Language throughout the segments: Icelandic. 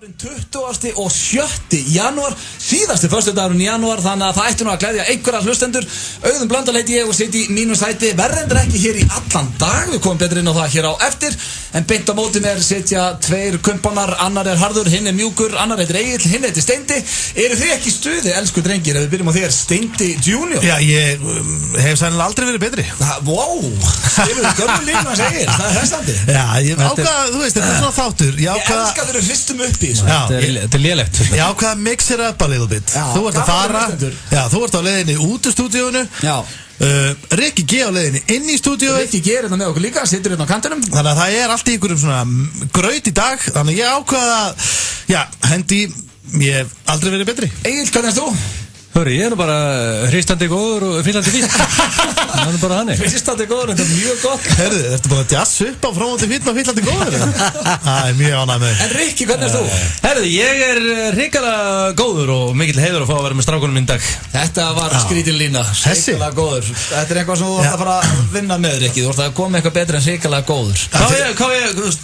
20. og 7. janúar, síðasti föstudagurinn í janúar, þannig að það ætti nú að gleðja einhverja hlustendur. Auðun Blöndal heiti ég og sit í mínu sæti, verðendur ekki hér í allan dag, við komum betur inn á það hér á eftir, en beint á móti mér sitja tveir kumpanar, annar er harður, hinn er mjúkur, annar heitir Egill, hinn heitir Steindi. Eru þið ekki í stuði, elsku drengir, ef við byrjum á þér, Steindi Junior? Já, ég hef sennilega aldrei verið betri. Wow, skilur við görnum lífum að segja, það er hressandi. Já, ég ákvað, þú veist, þetta er svona þáttur. Ég elska þeir eru hristum upp í. Þetta er lélegt. Ég ákvað að mix it up a little bit. Þú ert að fara, þú ert á leiðinni út úr stúdíónu. Já. Rikki G á leiðinni inn í stúdíói. Rikki G er hérna með okkur líka, situr hérna á kantinum. Þannig að það er allt í einhverjum svona graut í dag. Þannig að ég ákvað að, hendi, ég hef aldrei verið betri. Egill, hvernig erst þú? Hörru, ég er nú bara hristandi góður og fyllandi fín. Það er bara hannig. Hristandi góður, þetta er mjög gott. Herðu, ertu bara að jassa upp á frámóti fín og fyllandi góður? Það er mjög ánægð með. En Rikki, hvernig erst þú? Herðu, ég er hrikalega góður og mikill heiður að fá að vera með strákunum minn dag. Þetta var skrítin lína, hrikalega góður. Þetta er eitthvað sem þú ætti að fara að vinna með, Rikki. Þú ætti að koma eitthvað betra en hrikalega góður.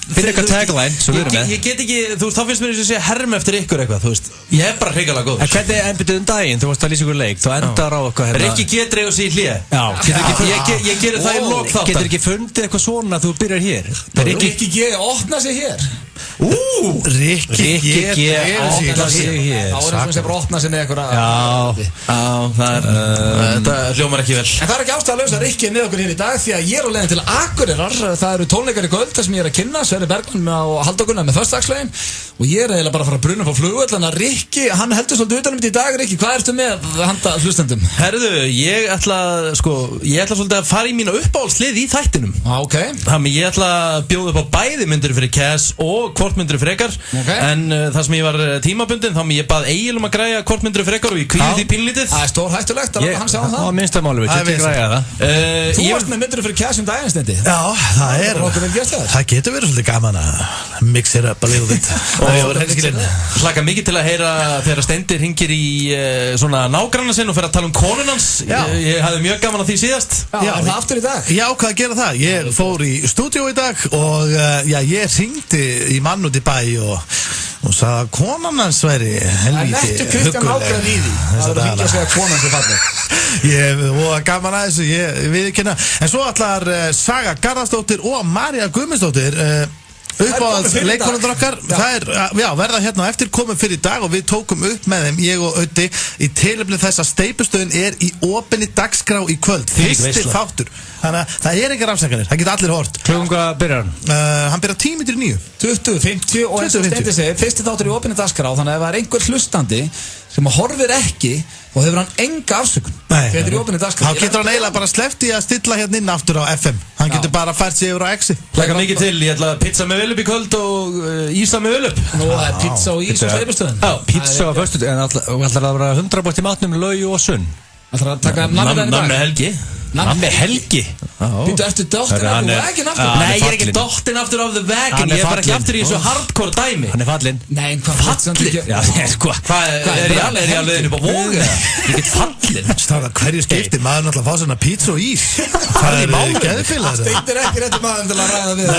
Finn eitthvað tagline, svo við erum með. Ég get ekki, þú veist, þá finnst mér eins og segja herm eftir ykkur eitthvað, þú veist. Ég er bara hrikalega góður. En hvernig ennbyttuð daginn, þú varst að lýsa ykkur leik, þú endar á eitthvað hérna. Rikki G dregur sig í hlé. Ég gerir það í lok þáttar. Getur ekki fundið eitthvað svona að þú byrjar hér? Rikki G opna sig hér. Rikki G opna sig hér. Þá er það sem bara opna sig með eitthvað. Þetta hljómar ekki vel. En það er ekki ástæðalaust að Rikki er með okkur hér í dag því að ég er á leiðin til Akureyrar. Það eru tónleikar í kvöld þar sem ég er að kynna Sverrir Bergman og Halldór Gunnar með föstudagslögin og ég er eiginlega bara að fara að bruna upp á flugvöll en að Rikki, hann heldur svolítið utan um þetta í dag. Rikki, hvað ertu með handa hlustendum? Herðu, ég ætla svolítið að fara í mína uppáhaldslið í þættinum. Okay. Þannig ég ætla að bjóða upp á bæði myndir fyrir Cass og hvort myndir fyrir Frekar. En það sem ég var tímabundin, þannig ég bað Egil að græja hvort myndir fyrir Frekar og ég kvíði því pínlítið. Það er stórhættulegt að hann sjá það. Það var minnstamáli, við getum græja það. Þú varst með myndir fyrir Cass daginn, Steindi. Já, það getur verið svolítið gaman að mix it up a little bit. Hlakka mikið til að heyra þegar Steindi hringir í svona nágranna sinn og fer að tala um konun hans. Ég hafði mjög gaman að því síðast. Já, er það aftur í dag? Ég ákvað að gera það. Ég fór í stúdíó í dag og ég hringdi í mann út í bæ og sagði að konan hans væri helvíti Kristján nágrann í því. Það er ekki að segja konan sem falleg. Ég var gaman að þessu, ég viðurkenna. En svo ætlar Saga Garðarsdóttir og María Guðmundsdóttir uppáhalds leikkonundur okkar. Það er, verða hérna á eftir, komum fyrir í dag og við tókum upp með þeim, ég og Öddi, í tilefni þess að Steypustöðin er í opinni dagskrá í kvöld. Fyrsti þáttur. Þannig að það er engar afsækjanir, það geta allir hort. Klukkan hvað byrjar hann? Hann byrjar 10:09. 20:50 og eins og Steindi segir, fyrsti þáttur í opinni dagskrá, þannig að ef það er einhver hlustandi sem horfir ekki og hefur hann enga afsökun. Þetta er í opinni dagskrá. Þá getur hann eiginlega bara sleppt í að stilla hérna inn aftur á FM. Hann getur bara fært sig yfir á X-i. Hlakka mikið til, ég ætla pizza með ölup í kvöld og ísa með ölup. Nú, það er pizza og ís og Steypustöðin. Já, pizza á föstudaginn, en ætlar að vera 100% í matnum, laugi og sunn. Ætlar að taka nammi Helgi. Nammi Helgi? Býttu, ertu dottin af the wagon aftur? Nei, ég er ekki dottin aftur af the wagon. Ég er bara ekki aftur í þessu hardcore dæmi. Hann er fallinn. Nei, hvað fallinn? Já, sko. Er ég alveg leiðin upp á Vog? Ég get fallinn. Stáðan, hverju skipti maður náttúrulega að fá svona pizza og ís? Það er geðfélag. Steindir ekki réttu maður til að ræða við það.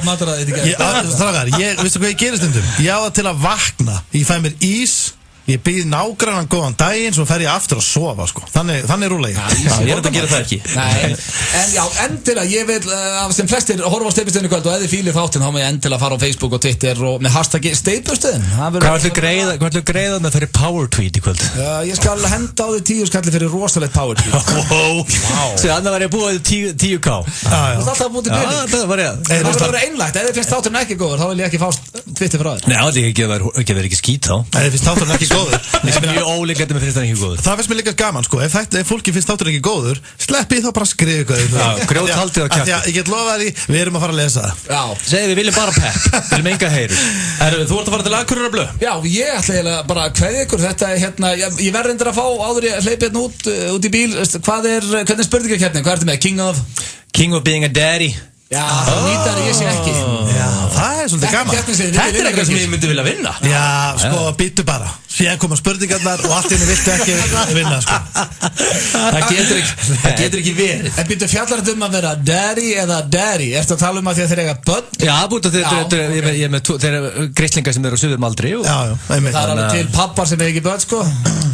Mataraðið í gerð. Strákar, veistu hvað ég gerist stundum? Ég á það til að vakna. Ég fæ mér ís. Ég býð nágrannan góðan daginn, svo fer ég aftur að sofa, sko. Þannig rúla ég. Ég er að gera það ekki. Nei, en já, endilega, ég vil að sem flestir horfa á Steypustöðin í kvöld og ef þið fílið þáttinn, þá má ég endilega fara á Facebook og Twitter og með hashtaggi Steypustöðin. Hvað ætlu greiða með þeirri power tweet í kvöld? Ég skal henda á þig 10 skalli fyrir rosalegt power tweet. Svo þannig var ég að búa þig 10k. Þú ert alltaf að búa til byrjun. Það var ég. Það var að vera einlægt, ef þið finnst þátturinn ekki góður, þá vil ég ekki fá Twitter frá þér. Nei, allir ekki verið ekki skít þá. Ef þið finnst þátturinn ekki góður. Það er mjög ólíklegt að mér finnst það ekki góður. Það finnst mér líka gaman, sko. Ef fólki finnst þátturinn ekki góður, sleppi þá bara skrifa eitthvað. Grjóthaldið á kjafti. Ég get lofað því, við erum að fara að lesa það. Já. Segðu, við viljum bara pepp. Við viljum enga heyru. Þú ert að fara til Akureyrar Blöð? Já, ég ætla eiginlega bara að kveðja ykkur. Þetta er hérna, ég verð reyndar að fá áður ég hleypi hérna út í bíl. Hvernig spurningakeppnin? Hvað ertu með? King of being a daddy. Já, nýtar ég sé ekki. Já, það er svolítið gaman. Þetta er eitthvað sem ég myndi vilja vinna. Já, sko, býttu bara. Síðan koma spurningarnar og allt í henni viltu ekki vinna, sko. Það getur ekki verið. En býttu fjallar þetta að vera daddy eða daddy? Ertu að tala að því að þeir eiga börn? Já, búin ég er með þeir grislingar sem eru á suðum aldri. Já, einmitt. Það alveg til pappar sem er ekki börn, sko.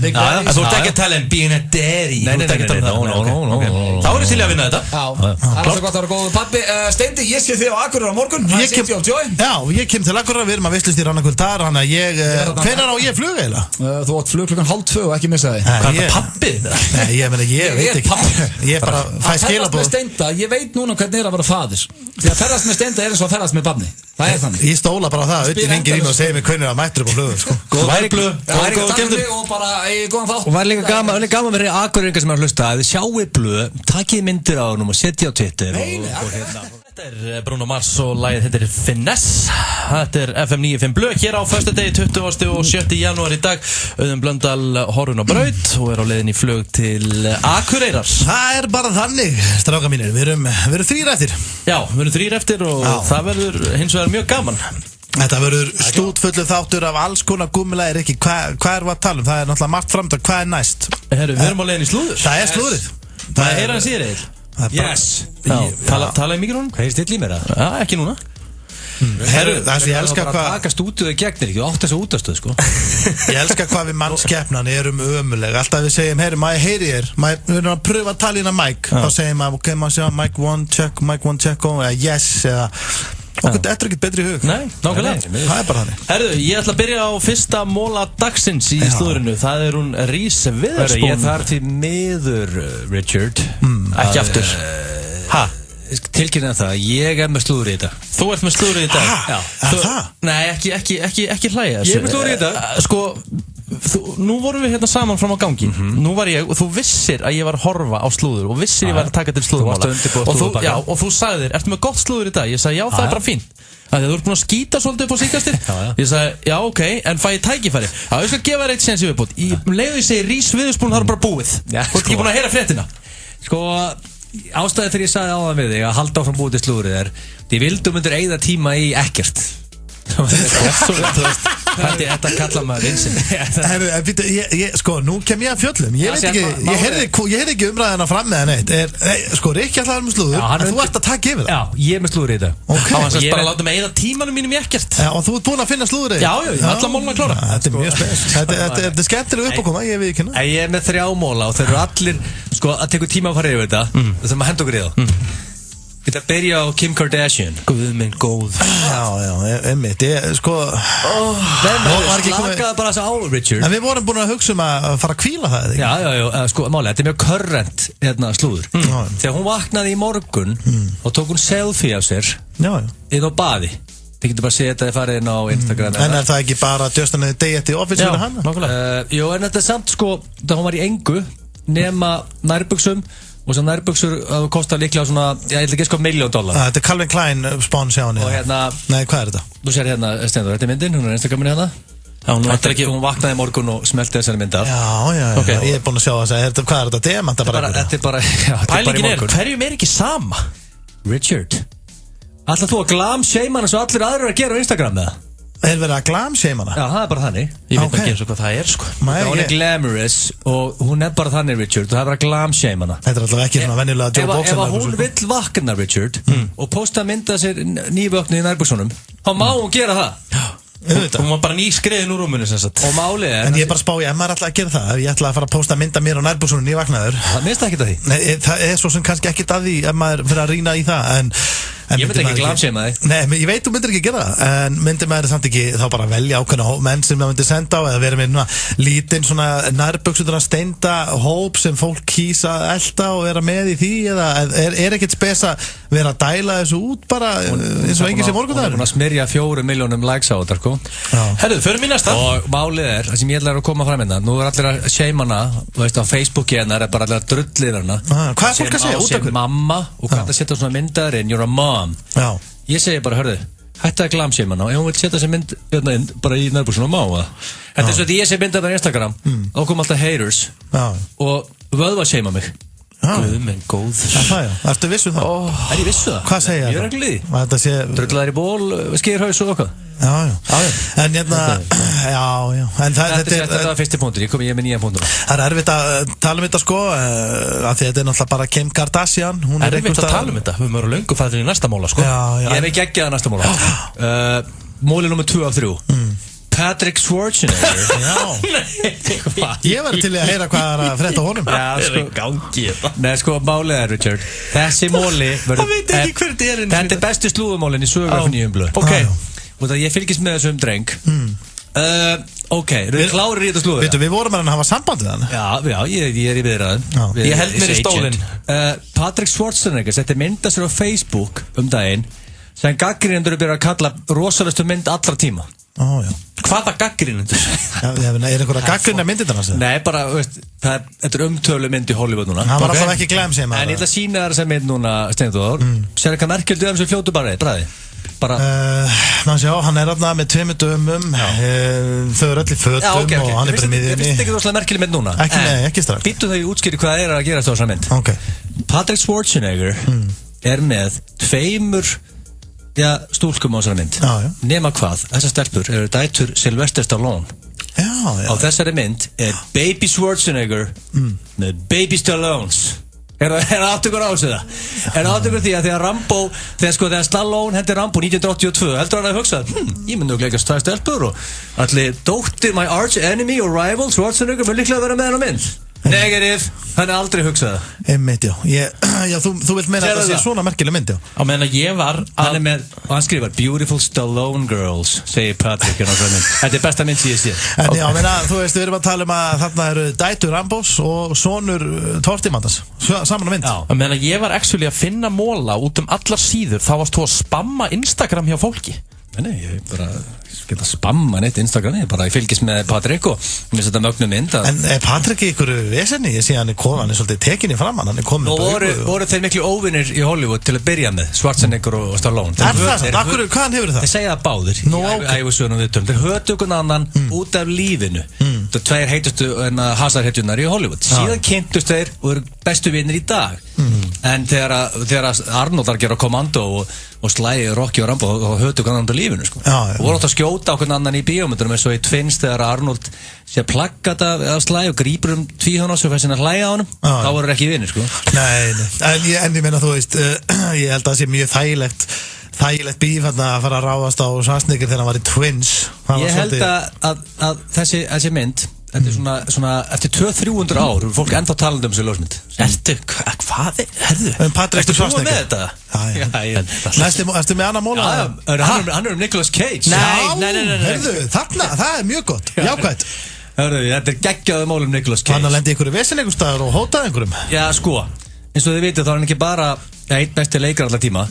Þú ert ekki að tala being a daddy. Nei, þá er ég til að vinna þetta. Já, það er svo gott að vera góð pappi. Steindi, ég sé þig á Akureyri á morgun. Já, ég kem til Akureyri, við erum að veislast í Rannakvöld þar. Hvenær á ég flug eiginlega? Þú átt flug klukkan 12:30 og ekki missa þig. Hvað er það pappið? Nei, ég veit ekki. Ég bara fæ skilabóð. Með Steinda, ég veit núna hvernig að vera faðir. Því að ferðast með Steinda eins og að ferðast með barni. Það þannig. Ég stóla bara á það, auðvitað hringir í mig og segir mér hvernig það mættur upp á flugur, sko. Og var líka gaman verið Akureyringar sem er að hlusta. Ef þið sjáu blöð, takkið myndir á honum og setja á Twitter. Þetta er Bruno Mars og lagið þetta er Finesse. Þetta er FM 95 blöð hér á föstudegi 20. og 7. janúar í dag. Auðun Blöndal horfinn á braut og er á leiðin í flug til Akureyrar. Það er bara þannig, stráka mínir. Við erum 3 eftir. Já, við erum 3 eftir og það verður hins vegar mjög gaman. Þetta verður stútfullu þáttur af alls konar gúmmulegir ekki. Hvað er að tala um? Það er náttúrulega margt framtak. Hvað er næst? Herru, við erum á leiðin í slúður. Það er slúðrið. Það er hann síður eða? Yes. Tala í mikrónum? Hvað er still í mér það? Já, ekki núna. Herru, það er svo ég elska hvað taka stúdíu í gegnir ekki, þú átt þess að útastöð sko. Ég elska hvað við mannskeppnan erum ömuleg. Alltaf við segjum, herru, maður heyri þér. Við erum að pröfa að tala inn að mic. Þá segjum maður, ok, maður sjá mic 1 check, eða yes, eða okkur, þetta er ekkert betri í hug. Nei, nákvæmlega. Það er bara þannig. Herru, ég ætla að byrja á fyrsta móla dagsins í slúðrinu. Það er hún Rís Witherspoon. Ég þarf til miður, Richard. Ekki aftur. Ha? Tilkynna það, ég er með slúður í þetta. Þú ert með slúður í þetta? Já. Það? Nei, ekki hlæja. Ég er með slúður í þetta. Sko, nú vorum við hérna saman fram á gangi. Nú var ég, og þú vissir að ég var að horfa á slúður og vissir ég var að taka til slúðurmála. Og þú sagðir, ertu með gott slúður í dag? Ég sagði, já, það er bara fínt. Þegar þú ert búin að skýta svolítið upp á síkastir. Ég sagði, já, ok, en fæ ég tækifæri? Já, ég skal gefa þér eitt séns í viðbót. Leiðu ég segi Rís Witherspoon, það er bara búið. Þú ert ekki búin að heyra fréttina. Sko, ástæði þegar ég sagði áðan við þig að halda áfram búið til slúðrið er þið vildum undir eigða tíma í ekkert. Þetta kallar maður vinsinn. Sko, nú kem ég að fjöllum. Ég heyrði ekki umræðina fram með neitt. Sko, Rikki ætlaði að vera með slúður, en þú ert að taka yfir það. Já, ég er með slúður í þetta. Ok. Hann sérst bara að láta mig eigða tímanum mínum í ekkert. Já, og þú ert búin að finna slúður í. Já, allar móluna klára. Þetta er mjög spes. Þetta er skemmtilega uppákoma, ég veit ekki hérna. Ég er með 3 móla og þeir eru allir, sko, að tekur tíma að fara yfir þetta. Það sem að henda okkur í það. Þetta byrja á Kim Kardashian. Guð minn góð. Já, einmitt. Sko slakaði bara þess á, Richard. En við vorum búin að hugsa að fara að hvíla það, eða ekki? Já, sko, máli, þetta er mjög current slúður. Þegar hún vaknaði í morgun og tók hún selfie af sér inn á baði. Þið getur bara að segja þetta að farið inn á Instagram. En er það ekki bara just another day at the office fyrir hana? Jú, en þetta er samt, sko, þegar hún var í engu nema nærbuxum og sem nærbuxur kostar líklega svona, ég ætla ekki að sko $1 million. Þetta er Calvin Klein spáns hjá henni. Og hérna, nei, hvað er þetta? Þú sér hérna, Steindur, þetta er myndin, hún er Instagramin hérna. Hún vaknaði í morgun og smelti þessari mynd af. Já, ég er búin að sjá þess hvað er þetta? Demanta bara? Þetta er bara í morgun. Pælingin er, hverjum er ekki sama? Richard, ætlar þú að glamshame hana svo allir aðrir að gera á Instagram með það? Er verið að glamshame hana? Já, það er bara þannig. Ég veit ekki eins og hvað það er, sko. Hún er glamorous og hún er bara þannig, Richard, og það er bara glamshame hana. Þetta er alltaf ekki svona venjulega Joe Boxer. Ef hún vill vakna, Richard, og posta mynda sér nývöknu í nærbúksunum, þá má hún gera það. Hún var bara nýskriðin úr rúmunu sem sagt. Og málið er, en ég er bara að spá, ef maður ætla að gera það, ef ég ætla að fara að posta mynda mér á nærbúksunum nývaknaður, það minnst ekki það því. Nei, það er svo sem kannski ekki að því ef maður fyrir að rýna í það, en ég myndi ekki glamshama þig. Nei, ég veit þú myndir ekki gera það, en myndir maður samt ekki þá bara velja ákveðna menn sem maður myndir senda á, eða vera með lítinn svona nærbuksutur að steinda hóp sem fólk kýsa að elta og vera með í því, eða er ekkert spes að vera að dæla þessu út bara eins og enginn sem morgundagur. Hún er búin að smyrja 4 milljónum likes á þetta, sko. Herðu, förum í næsta. Og málið er, það sem ég ætla að koma fram hérna, nú er allir að shame hana, þú veist, á Facebooki hennar er bara allir að drullið hana. Hvað er fólk að segja? Sem mamma og hvað það setja svona myndar in, you're a mom. Já. Ég segi bara, hörðu, hætti að glamshame hana og ef hún vil setja þessi mynd inn bara í nærbúksunum og má það. Þetta er svo að ég sé myndað á Instagram, þá kom alltaf haters og vöðva shama mig. Guð minn góður. Það já, ertu vissu það? Er ég vissu það? Hvað segir það? Ég er ekki liði. Þetta sé... Drögglaðir í ból, skýrhaus og okkar. Já. En hérna, já. En þetta var fyrsti punktur, ég með nýja punktur. Það er erfitt að tala um þetta sko, af því þetta er náttúrulega bara Kim Kardashian. Erfitt að tala um þetta? Við mörum löngu fæðin í næsta móla sko. Já. Ég hef ekki geggjað næsta móla. Móli nr. 2 af 3. Patrick Schwarzenegger. Ég var til að heyra hvað að frétta honum. Nei, sko, málið er, Richard. Þessi móli Það veit ekki hver þetta er. Þetta er bestu slúðumólin í sögu af nýjum blöð. Ok. Og það ég fylgist með þessum dreng. Ok, við klárir í þetta slúður. Við vorum að hafa samband við hann. Já, ég er í viðræðum. Ég held mér í stólinn. Patrick Schwarzenegger setti mynda sér á Facebook daginn sem gagnrýnendur byrja að kalla rosalegustu mynd allra tíma. Hvaða gagnrýnendur? Er einhverja gagnrýna myndir þarna? Nei, bara, veist, þetta er umtölu mynd í Hollywood núna. Hann var alltaf ekki glæm sem En ég ætla að sína þér þessa mynd núna, Steinþór. Sér eitthvað merkjöldu sem fljótu bara bræði? Hann er alltaf með 2 dömum. Þau eru öll í fötum og hann er bara í miðjunni. Ég finnst ekki rosalega merkileg mynd núna. Ekki strax. Býttu þau útskýri hvað er að gera þessa mynd. Patrick Schwarzenegger er með 2 stúlkum á þessari mynd. Nema hvað, þessar stelpur eru dætur Sylvester Stallone. Á þessari mynd er Baby Schwarzenegger með Baby Stallones. Er það aftökur á þessu það? Er það aftökur því að þegar Stallone hendi Rambo 1982 heldur hann að hugsa ég mun nú ekki að stæða stelpur og allir dóttir my arch enemy og rival Schwarzenegger mun líklega vera með hennar mynd. Negativ, hann er aldrei hugsað það. Einmitt, já, þú vilt meina að það sé svona merkileg mynd, já. Á meðan að ég var Hann er með, og hann skrifar Beautiful Stallone Girls, segir Patrick Þetta er besta mynd sem ég sé. En já, meina, þú veist, við erum að tala um að þarna eru dætur Rambos og sonur Tortimandas, saman á mynd. Á meðan að ég var actually að finna móla út allar síður, þá varst þú að spamma Instagram hjá fólki. Nei, ég bara geta spamma neitt Instagram, ég fylgist með Patrick og mér finnst þetta mögnum mynd. En er Patrick í ykkur vesenni? Ég sé hann er svolítið tekinni framan, hann er komið með baugu. Voru þeir miklu óvinnir í Hollywood til að byrja með, Schwarzenegger og Stallone. Er það sant? Hvaðan hefur það? Þeir segja það báðir, þeir höfðu okkur annan út af lífinu. Það er 2 heitustu hasarhetjunar í Hollywood. Síðan kynntust þeir og eru bestu vinnir í dag. En þegar Arnold var að gera kommando og slæði Rocky og Rambo og höfðu okkur annan út af lífinu sko. Og voru átt að skjóta okkur annan í bíómyndunum eins og í Twins þegar Arnold sé að plaggata af slæði og grípur tvíhjóna og svo fæst hann að hlæja á honum þá voru ekki vinnir sko. Nei, en ég meina þú veist ég held að það sé mjög þægilegt bíf að fara að ráðast á Schwarzenegger þegar hann var í Twins. Ég held að þessi mynd þetta er svona eftir 200-300 ár er fólk ennþá talandi þessu ljósmynd. Hvað er? Herðu, Ertu búið með þetta? Ertu með annar móla? Hann er Nicolas Cage. Nei. Herðu, þarna, það er mjög gott. Jákvæmt. Hörðu, þetta er geggjaði mól Nicolas Cage. Hann að lendi einhverju vesen einhver staðar og hótaði einhverjum. Já, sko, eins og þið vitið þá er hann ekki bara einn besti leikar allar tíma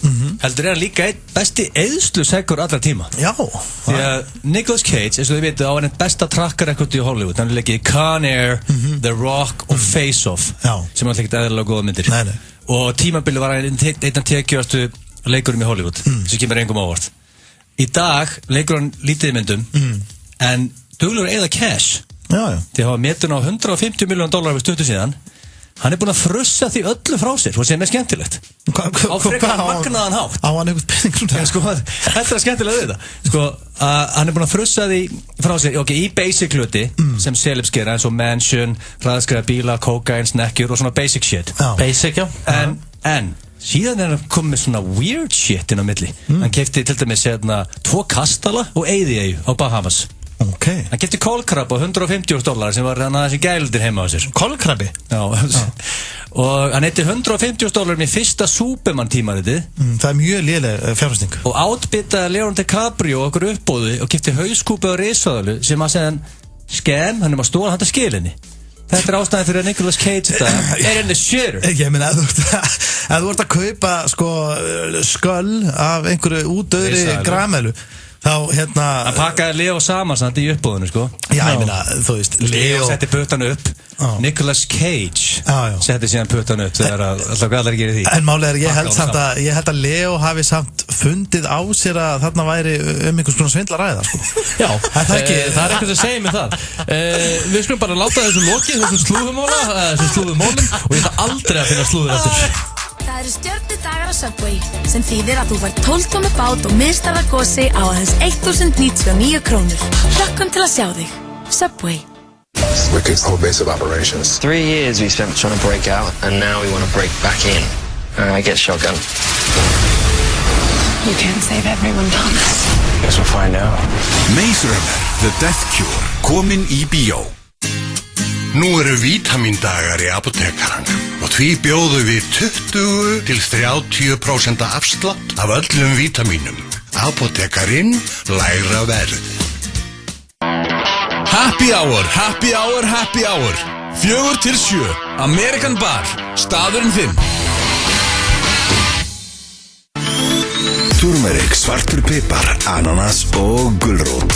heldur er hann líka einn besti eyðsluseggur allar tíma. Já. Því að Nicolas Cage, eins og þið vitið, á hann einn besta trakkar-rekord í Hollywood. Hann er leikið Con Air, The Rock og Face Off sem er alltaf ekkert eðlilega góða myndir. Nei. Og tímabili var hann einn af tekjuastu leikurum í Hollywood sem kemur engum ávart. Í dag leikur hann lítið í myndum en duglegur eða cash. Já. Því að hafa metun á $150 million við stuttu síðan. Hann er búinn að frussa því öllu frá sér og sem er skemmtilegt á frekar magnaðan hátt. Á hann einhvern penning sko, þetta er skemmtilega við þetta sko, hann er búinn að frussa því frá sér í basic hluti sem celebs gera eins og mansion, hraðskreiða bíla, cocaine, snekkjur og svona basic shit. Basic, já. En síðan er hann komið með svona weird shit inn á milli. Hann keypti til dæmis 2 kastala og eyðieyju á Bahamas. Okay. Hann keypti kolkrabba á $150 sem var hann aðeins í gældir heima á sér. Kolkrabbi? Já. Og hann eitti $150 í fyrsta Superman tímaritið. Það er mjög léleg fjárfesting. Og átbyttaði Leonardo DiCaprio okkur uppbóði og keypti hauskúpu á risaðalu sem að segja hann skem, hann að stóla handa skilinni. Þetta er ástæðan fyrir að Nicolas Cage þetta er in the shitter. Ég meina að þú ert að kaupa sko sköll af einhverju útdauðri gramelu þá hérna hann pakkaði Leo saman samt í uppbúðinu sko. Já, ég meina, þú veist, Leo setti puttan upp Nicolas Cage setti síðan puttan upp þegar alltaf hvað allir gerir því. En málið ég held að Leo hafi samt fundið á sér að þarna væri einhvers konar svindla ræða sko. Já, það er eitthvað sem segir mig það. Við skulum bara láta þessu lokið, þessum slúðumólum og ég ætla aldrei að finna slúður eftir. Það eru stjörnudagar á Subway sem þýðir að þú fær 12 tómmu bát og miðstarfa gosi á aðeins 1099 krónur. Hlökkum til að sjá þig. Subway. Wicked's whole base of operations. 3 years we spent trying to break out, and now we want to break back in. I get shotgun. You can't save everyone, Thomas. Guess we'll find out. Maze Runner, The Death Cure, komin í bíó. Nú eru vítamíndagar í apótekarann og því bjóðum við 20 til 30% afslátt af öllum vítamínum. Apótekarinn lægra verð. Happy Hour, Happy Hour, Happy Hour 4 til 7, American Bar, staðurinn 5. Turmeric, svartur pipar, ananas og gulrót.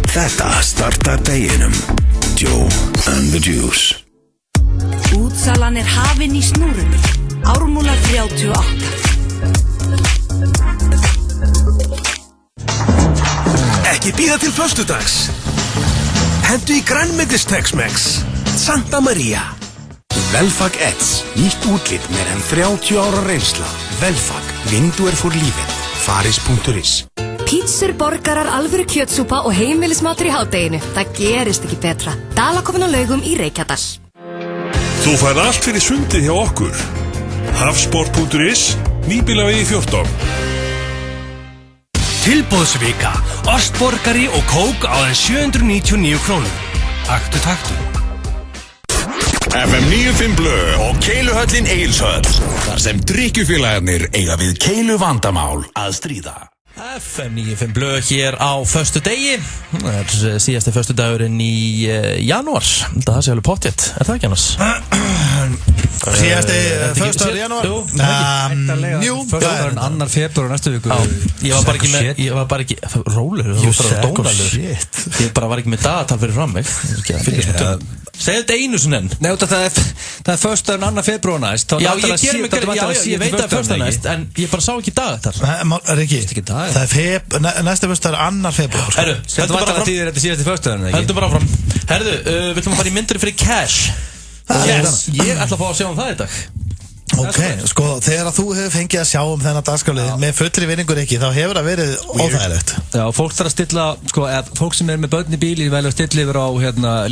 Þetta startar deginum. Joe and the Juice. Útsalan hafin í snúrunni. Ármúla 38. Ekki bíða til föstudags. Hentu í grænmetis Tex-Mex. Santa Maria. Velfag Edge, nýtt útlit með enn 30 ára reynsla. Velfag, vindur fyrir lífið. Faris.is. Pítsur, borgarar, alvöru kjötsúpa og heimilismatur í hádeginu. Það gerist ekki betra. Dalakofinn á Laugum í Reykjadal. Þú færð allt fyrir sundið hjá okkur. Hafsport.is, Nýbýlavegi 14. Tilboðsvika, ostborgari og kók á aðeins 799 krónur. Aktu taktu. FM 95 Blö og Keiluhöllin Egilshöll. Þar sem drykkjufélagarnir eiga við keilu vandamál að stríða. FM 95 Blö hér á föstu degi. Það er síðasti föstu dagurinn í janúar. Það sé alveg pottjett, það ekki annars? Síðasti föstu dagur í janúar? Jú, það er annar februar næstu viku. Ég var bara ekki rólur, þú var bara dónalur. Ég bara var ekki með dagatal fyrir fram mig. Segðu þetta einu svona enn. Nei, það er föstu dagur annar februar næst. Já, ég veit að það er föstu dagur næst, en ég bara sá ekki dagatal. Riki, það er næsta föstu dagur annar februar. Herru, þetta var bara tíður þetta síðasti föstu dagur, ekki? Höldum bara áfram. Herru, við ætlum að fara í myndir fyrir cash. Yes, ég ætla að fá að sjá það í dag. Ok, sko, þegar þú hefur fengið að sjá þennan dagskrálið með fullri vinningur ekki, þá hefur það verið óþægilegt. Já, fólk þarf að stilla, sko, fólk sem er með börn í bíl, ég velja að stilla yfir á,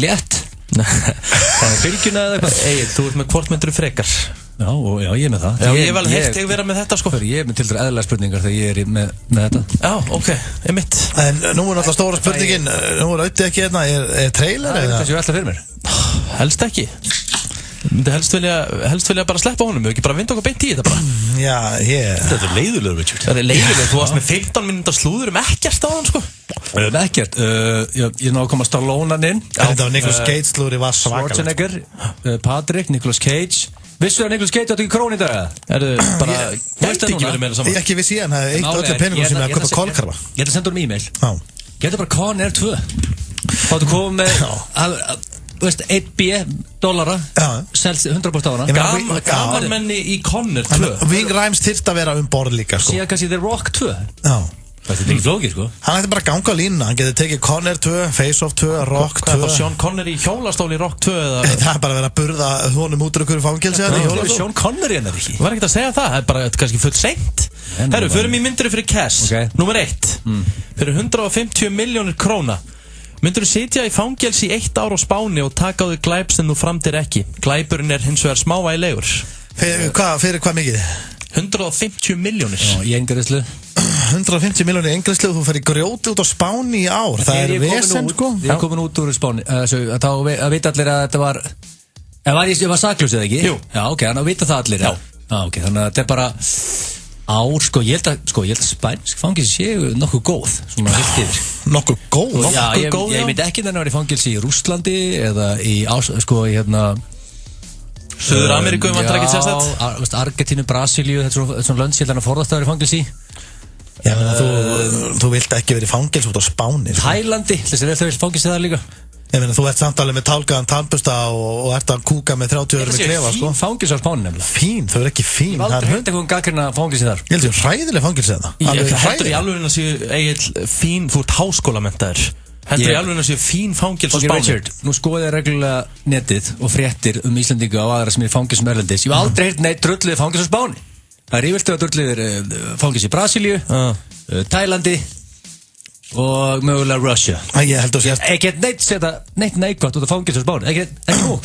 létt. Það er fylgjuna eða eitthvað. Egil, þú ert með hvort myndir frekar. Já, ég er með það. Já, ég vel heilt ég vera með þetta, sko. Ég er með til dæra eðlilega spurningar þegar ég er með þetta. Já, ok, mitt. En nú er náttúrulega stóra spurningin, nú er auðvitað ekki hérna, er trailer eða? Það er þessi velta fyrir mér. Helst ekki. Myndi helst vilja bara sleppa honum, við ekki bara vinda okkur beint í þetta bara. Já, Þetta er leiðulegur, Richard. Það er leiðulegur, þú varst með 15 mínútur slúður ekkert á hann, sko. Ekkert, ég náðu að koma Stallone inn. Þetta var Nicolas Cage slúður, var svakalegt. Schwarzenegger, Patrick, Nicolas Cage. Vissu að Nicolas Cage átti ekki krónu í dag? Bara, gæti ekki verið meira saman. Ég ekki vissi hann, það er eitt öllu peningum sem er að köpa kolkarfa. Ég ætla að senda honum e-mail. Getur bara Conair 2. Þáttu komið með, $1 selst 100% á hana. Gamanmenni í Conair 2. Ving Rhames þyrft að vera borð líka, sko. Síðan kannski The Rock 2. Já. Það er ekki flókið, sko. Hann ætti bara að ganga á línuna, hann getur tekið Conair 2, Face Off 2, Rock 2. Hvað er það, Sean Connery í hjólastóli í Rock 2 eða? Það er bara að vera að burða honum út úr einhverju fangelsi í hjólastól. Sean Connery hennar ekki. Var ekkert að segja það, það er bara kannski fullt seint. Herru, förum í myndir fyrir cash. Númer 1. Fyrir 150 milljónir króna. Myndur þú sitja í fangelsi í 1 ár á Spáni og taka á þig glæp sem þú framdir ekki? Glæpurinn hins vegar smávægilegur. Fyrir hvað mikið? 150 milljónir. Í engriðslu. 150 milljónir í engriðslu og þú fer í grjóti út á Spáni í ár. Það er vesen, sko. Ég er komin út úr Spáni. Þá vita allir að þetta var... Ég var saklaus eða ekki? Jú. Já, ok, þannig að vita það allir. Já, ok, þannig að þetta er bara... ár, ég held að spænsk fangilsi séu nokkuð góð, svona heilt yfir. Nokkuð góð? Já, ég myndi ekki þannig að vera í fangilsi í Rússlandi eða í Suður-Ameríku, vantar ekki sérstætt? Já, Argentínu, Brasilíu, þetta er svona lönd sem ég ætla að forðast að vera í fangilsi. Já, þú vilt ekki verið fangils út á Spáni Tælandi, þessi vel þau vilt fangils það líka Ég meina, þú ert samtalið með tálkaðan tannbusta og ert að kúka með 30 öðrum í klefa, sko. Fín fangils á Spáni nefnilega. Fín, þau eru ekki fín. Ég hef aldrei heyrt eitthvað gagnrýna fangilsi þar. Ég held að hræðileg fangilsi þarna. Ég heldur í alveg að séu Egill fín, þú ert háskólamenntaður. Heldur í alveg að séu fín fangils á Spáni. Richard, nú skoði ég reglulega netið og fréttir Íslendinga og aðra sem er fangilsum erlendis. Ég hef aldrei heyrt neitt drullið fangils á Spáni. Það er yfirleitt að drullið fangils í Brasilíu, Tælandi og mögulega Russia. Ég held að sé ekki neitt neikvægt út af fangils á Spáni. Ekki nú.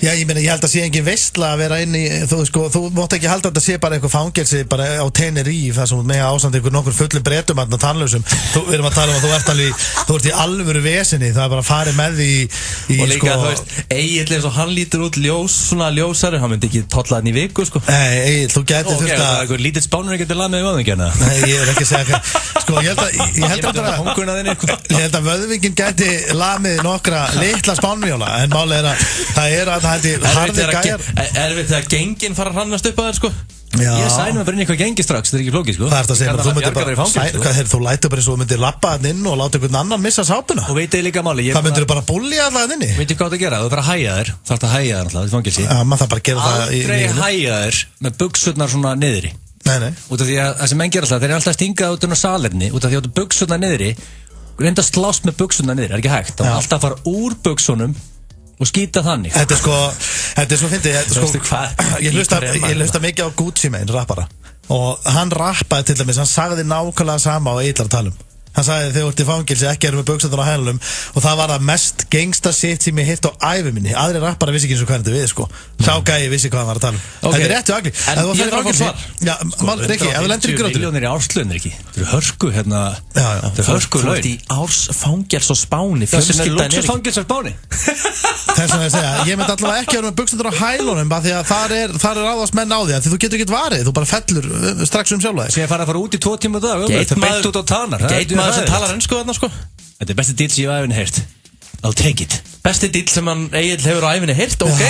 Já, ég meina, ég held að sé engin veistla að vera inn í, þú mátt ekki halda að þetta sé bara eitthvað fangelsi bara á Tenerife, það sem með ásamt nokkur fullum bretum að tannlausum. Við erum að tala að þú ert í alvöru vesinni, það er bara að fara með því í og líka, þú veist, Egill eins og hann lítur út svona ljósari, hann myndi ekki tolla hann í viku, sko. Nei, Egill, þú gæti þurft að... Það er eitthvað lítið Spánur að geta lað með vöðvingina. Nei, ég er ekki að segja sko, ég held að vöðvingin gæti lað með nokkra litla Spánmjóla, en máli er að það er að Erfitt þegar gengin fara að hrannast upp að þér, sko. Ég sæði mig bara inn í eitthvað gengi strax, það er ekki flókið, sko. Það er það að segja, þú myndir bara þú lætur bara eins og þú myndir lappa hann inn og láta einhvern annan missa sápuna. Og veit þið líka máli, það myndir bara búlja allavega inni. Veit þið hvað það gera, þú þarf að hæja þér, þarf að hæja þér alltaf, þetta fangilsi. Já, maður þarf bara að gera það í aldrei hæja þér með buxurnar svona niðri. Nei. Út af því að það sem menn gera alltaf, þeir eru alltaf stingað út á salerni, út af því að buxurnar niðri, reynda að slást með buxurnar niðri, er ekki hægt. Það er alltaf að fara úr buxunum og skýta þannig. Þetta er svo fyndið, ég hlusta mikið á Gucci Mane, rappara, og hann rappaði til dæmis, hann sagði nákvæmlega sama á Egill að tala hann sagði þegar þú ert í fangilsi ekki erum við buxurnar á hælunum og það var það mest gangsta shit sem ég hitt á ævi minni. Aðri rappara vissi ekki eins og hvað þetta við, sko. Sá gæi vissi hvað hann var að tala Þetta er rétt og agli. En ég er að fá svar. Já, Riki, ef þú lendir í grjótinu. 50 milljónir í árslun, Riki. Þetta eru hörku, þetta eru hörku laun. Þú ert í ársfangils á Spáni. Það sem er luxusfangils á Spáni. Þess að ég segja, ég myndi allavega ekki að vera með buxurnar á hælunum af því að þar er ráðast menn á því að þú getur ekki varið, þú bara fellur strax sjálfa þig. Sér að fara út í 2 tíma á dag, það er beint út á tanar. Maður sem talar ensku þarna, sko. Þetta er besti díl sem ég hef æfinni heyrt. I'll take it. Besti díl sem hann Egill hefur á æfinni heyrt, ok,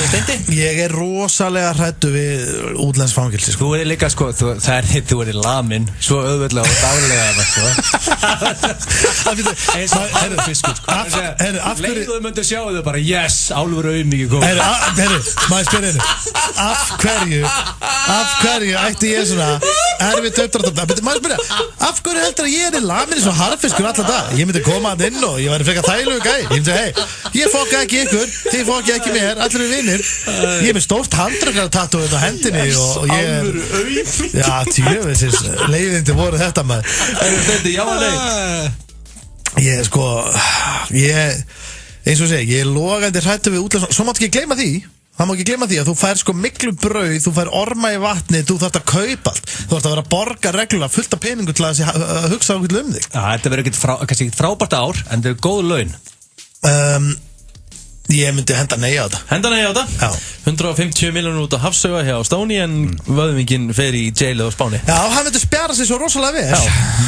Steindi? Ég er rosalega hræddu við útlendsfangilsi, sko. Þú er líka, sko, þú er lamin svo auðvitað og daglega, sko. Eins og hærðu fiskur, sko. Leið og þau myndu sjá þau bara, yes, álfur auðmikið góð. Maður spyrir henni, af hverju ætti ég svona erfitt uppdráttar? Maður spyrir, af hverju heldur að ég er lamin eins og harfiskur allan dag? Ég myndi koma hann inn og ég væri frekar þægilegu gæi. Ég myndi, hey, ég fokka ekki ykkur, þið fokka ekki mér, allir er vinnir. Ég er með stórt handrökkartattoo á hendinni og ég álfur auðmikið. Já, tjöfisins, leiðindi voru þetta, maður. Steindi, já að leið. Eins og segi, ég er logandi hræddur við útlendsfangilsi. Svo máttu ekki gleyma því. Það má ekki gleyma því að þú fær sko miklu brauð, þú fær orma í vatni, þú þarft að kaupa allt. Þú þarft að vera að borga reglulega fullt af peningu til að hugsa okkur þig. Já, þetta verður kannski ekkert frábært ár, en þetta er góð laun. Ég myndi henda nei á þetta. Henda nei á þetta? Já. 150 milljónir út á Hafsauga hjá Stóni en vöðvingin fer í jailið á Spáni. Já, hann myndi spjara sig svo rosalega vel. Já.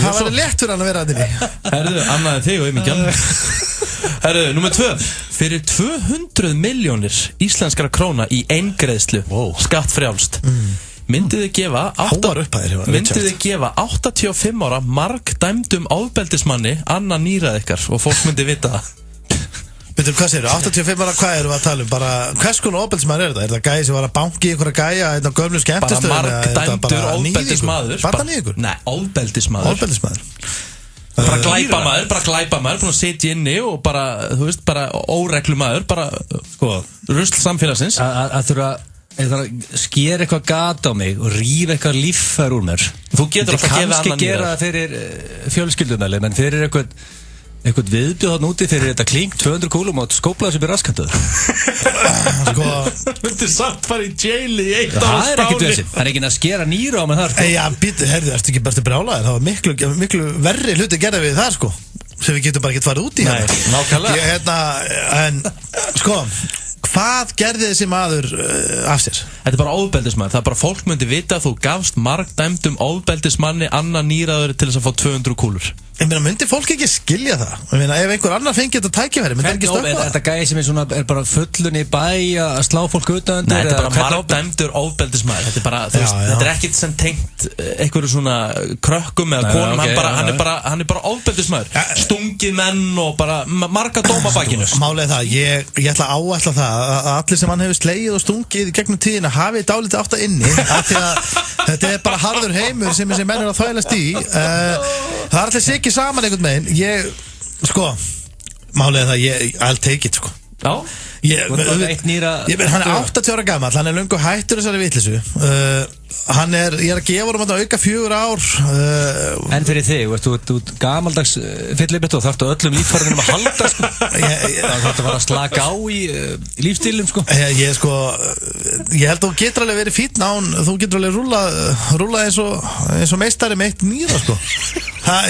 Það var létt fyrir hann að vera að þinni. Herðu, annaði þig og auðmingjan. Herðu, nummer 2. Fyrir 200 milljónir íslenskara króna í eingreiðslu, skattfrjálst. Myndið þið gefa 85 ára margdæmdum ofbeldismanni annan nýrað ykkar og fólk myndi vita það. Veitum, hvað segir þú? 85 ára, hvað erum við að tala um? Bara, hvers konar ofbeldismaður er þetta? Er það gæði sem var að banki í einhverja gæja einn á gömlu skemmtistöðum? Bara margdæmdur ofbeldismadur. Barnaníðingur? Nei, ofbeldismadur. Bara glæpamaður, búin að sitja inni og bara, þú veist, bara óreglumaður, bara, sko, rusl samfélagsins. Að þurfa að skera eitthvað gat á mig og rífa eitthvað líffær úr mér. Þú getur alltaf að gefa annan kannski gera það fyrir fjölskyldunarleg, menn fyrir eitthvað viðbjóð þarna úti fyrir þetta kling 200 kúlum og skóplaði sem er raskantöður. Sko, myndir samt fara í jaili í 1 ár Það er ekkert vesinn, það er ekki að skera nýru á mig þar, sko. Já, býttu, herðu, ertu ekki bestu brjálæðir? Það var miklu verri hluti gerða við það, sko, sem við getum bara ekki farið út í. Nei, nákvæmlega. En, sko, Hvað gerði þessi maður af sér? Þetta bara ofbeldismaður, það bara fólk myndi vita að þú gafst margdæmdum ofbeldismanni annar nýraður til þess að fá 200 kúlur. Ég meina, myndi fólk ekki skilja það? Ég meina, ef einhver annar fengi þetta tækifæri, myndi ekki stökkva það? Þetta gæði sem er bara fullun í bæ að slá fólk utan? Nei, þetta er bara margdæmdur ofbeldismadur. Þetta er bara, þú veist, þetta er ekkert sem tengt einhverju svona krökkum eða konum, hann er bara ofbeldismadur. Stungið menn og bara marga dóma bakinu. Málið það, ég ætla að áætla það að allir sem hann hefur slegið og stungið í gegnum tíðina hafi dálítið átt að inni, af því að þetta er bara harður heimur sem þessi menn eru að þvælast í. Það er allir sikið saman einhvern veginn. Málið er það, I'll take it, sko. Já. Hann er 80 ára gamall, hann er löngu hættur þessari vitleysu. Ég er að gefa honum að auka 4 ár. En fyrir þig, þú ert gamaldags fyllibett og þarftu öllum líffærinum að halda, sko. Það þarftu að fara að slaka á í lífstílum, sko. Ég held að þú getur alveg verið fínn án, þú getur alveg rúla eins og meistari með eitt nýra, sko. Það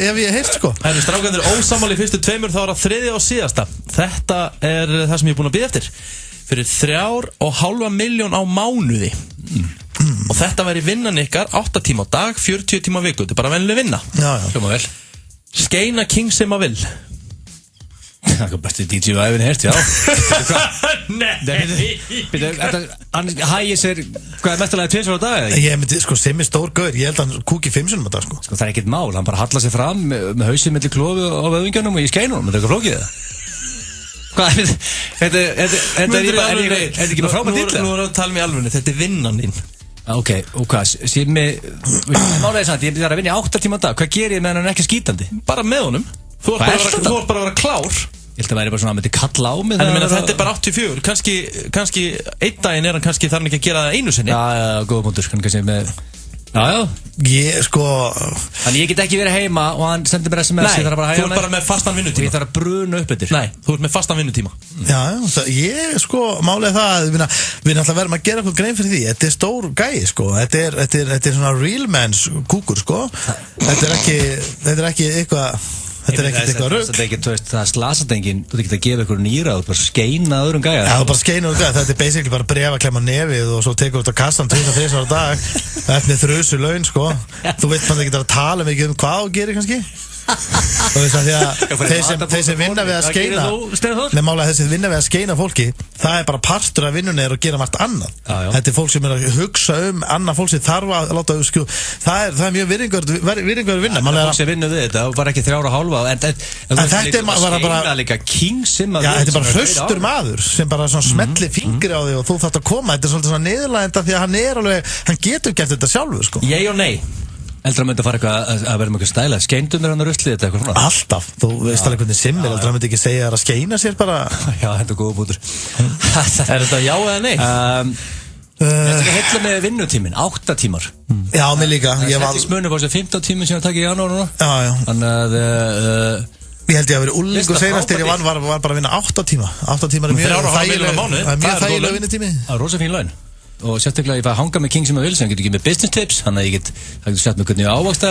hef ég heyrt, sko. Það er strákanir ósamáli í fyrstu 2, þá er það 3. og síðasta. Þetta er það sem ég er búin að bíða eftir. Fyrir 3,5 milljón á mánuði. Og þetta væri vinnan ykkar 8 tíma á dag, 40 tíma á viku. Þetta er bara vennileg vinna. Hljóma vel. Skeina King sem að vil. Það er besti DJ og æfinn heyrt, já. Nei. Hann hægir sér, hvað er mestalega 2 á dag? Ég myndi, sko, sem er stór gaur, ég held að hann kúki 5 sinum á dag, sko. Það er ekkert mál, hann bara hallar sér fram með hausinn milli klofu á vöðvingjónum og í skeinunum, þetta er eitthvað flókið það. Hvað, þetta er ekki bara frábært illa? Nú erum við að tala um í alvörunni, þetta er vinnan þín. Ok, og hvað, málega er samt, ég er að vinna í 8 tíma á dag, hvað ger ég með hann ekki skítandi? Bara með honum, þú ert bara að vera klár. Ég held að það væri bara svona að myndi kalla á mig. En ég meina, þetta er bara 84, kannski einn daginn er hann kannski þarf hann ekki að gera það einu sinni. Já, góða punktur, kannski með... Já. Þannig ég get ekki verið heima og hann sendir mér SMS. Nei, þú ert bara með fastan vinnutíma. Ég þarf að bruna upp eftir. Nei, þú ert með fastan vinnutíma. Málið það, við náttúrulega verðum að gera eitthvað grein fyrir því. Þetta er stór gæi, sko. Þetta er svona real man's kúkur, sko. Þetta er ekki eitthvað... Þetta er ekkert eitthvað rugg. Það slasast enginn, þú ert ekki að gefa ykkur nýra og bara skeina öðrum gæja. Já, bara skeina öðrum gæja, þetta er basically bara brefaklemma nefið og svo tekur þú út á kassan 2-3 á dag. Eftir þrjusu laun, sko. Þú veit maður ekki að tala mikið um hvað þú gerir, kannski. Og þess að þeir sem vinna við að skeina, nefnilega þeir sem vinna við að skeina fólki, það er bara partur af vinnunni að gera margt annað. Þetta er fólk sem er að hugsa annað fólk sem þarf að láta það er mjög virðingur vinna. Fólk sem vinnur við þetta var ekki 3,5 en þetta er bara líka king sem að þetta er bara hraustur maður sem bara smelli fingri á þig og þú þarft að koma. Þetta er svolítið svona niðurlægjandi því að hann getur gert þetta sjálfur, sko. Ég og nei. Heldur að myndi að fara eitthvað að vera með eitthvað stæla. Skeindum er hann að ruslið þetta eitthvað svona? Alltaf, þú veist alveg hvernig Simmir. Heldur að myndi ekki segja að skeina sér bara. Já, þetta er góða bútur. Er þetta já eða nei? Þetta er heilla með vinnutímin, 8 tímar. Já, mig líka. Þetta er smönu bara 15 tíminn sem ég takk í janúar núna. Já. Þannig að ég held ég að vera úlingur seinast þegar ég var bara að vinna 8 tíma. 8 tímar er mjög þægileg vinnutími. Það er rosa fín laun. Og sérstaklega ég fæði að hanga með King sem að vil sem hann getur ekki með business tips, þannig að ég getur sett með hvernig ég ávaksta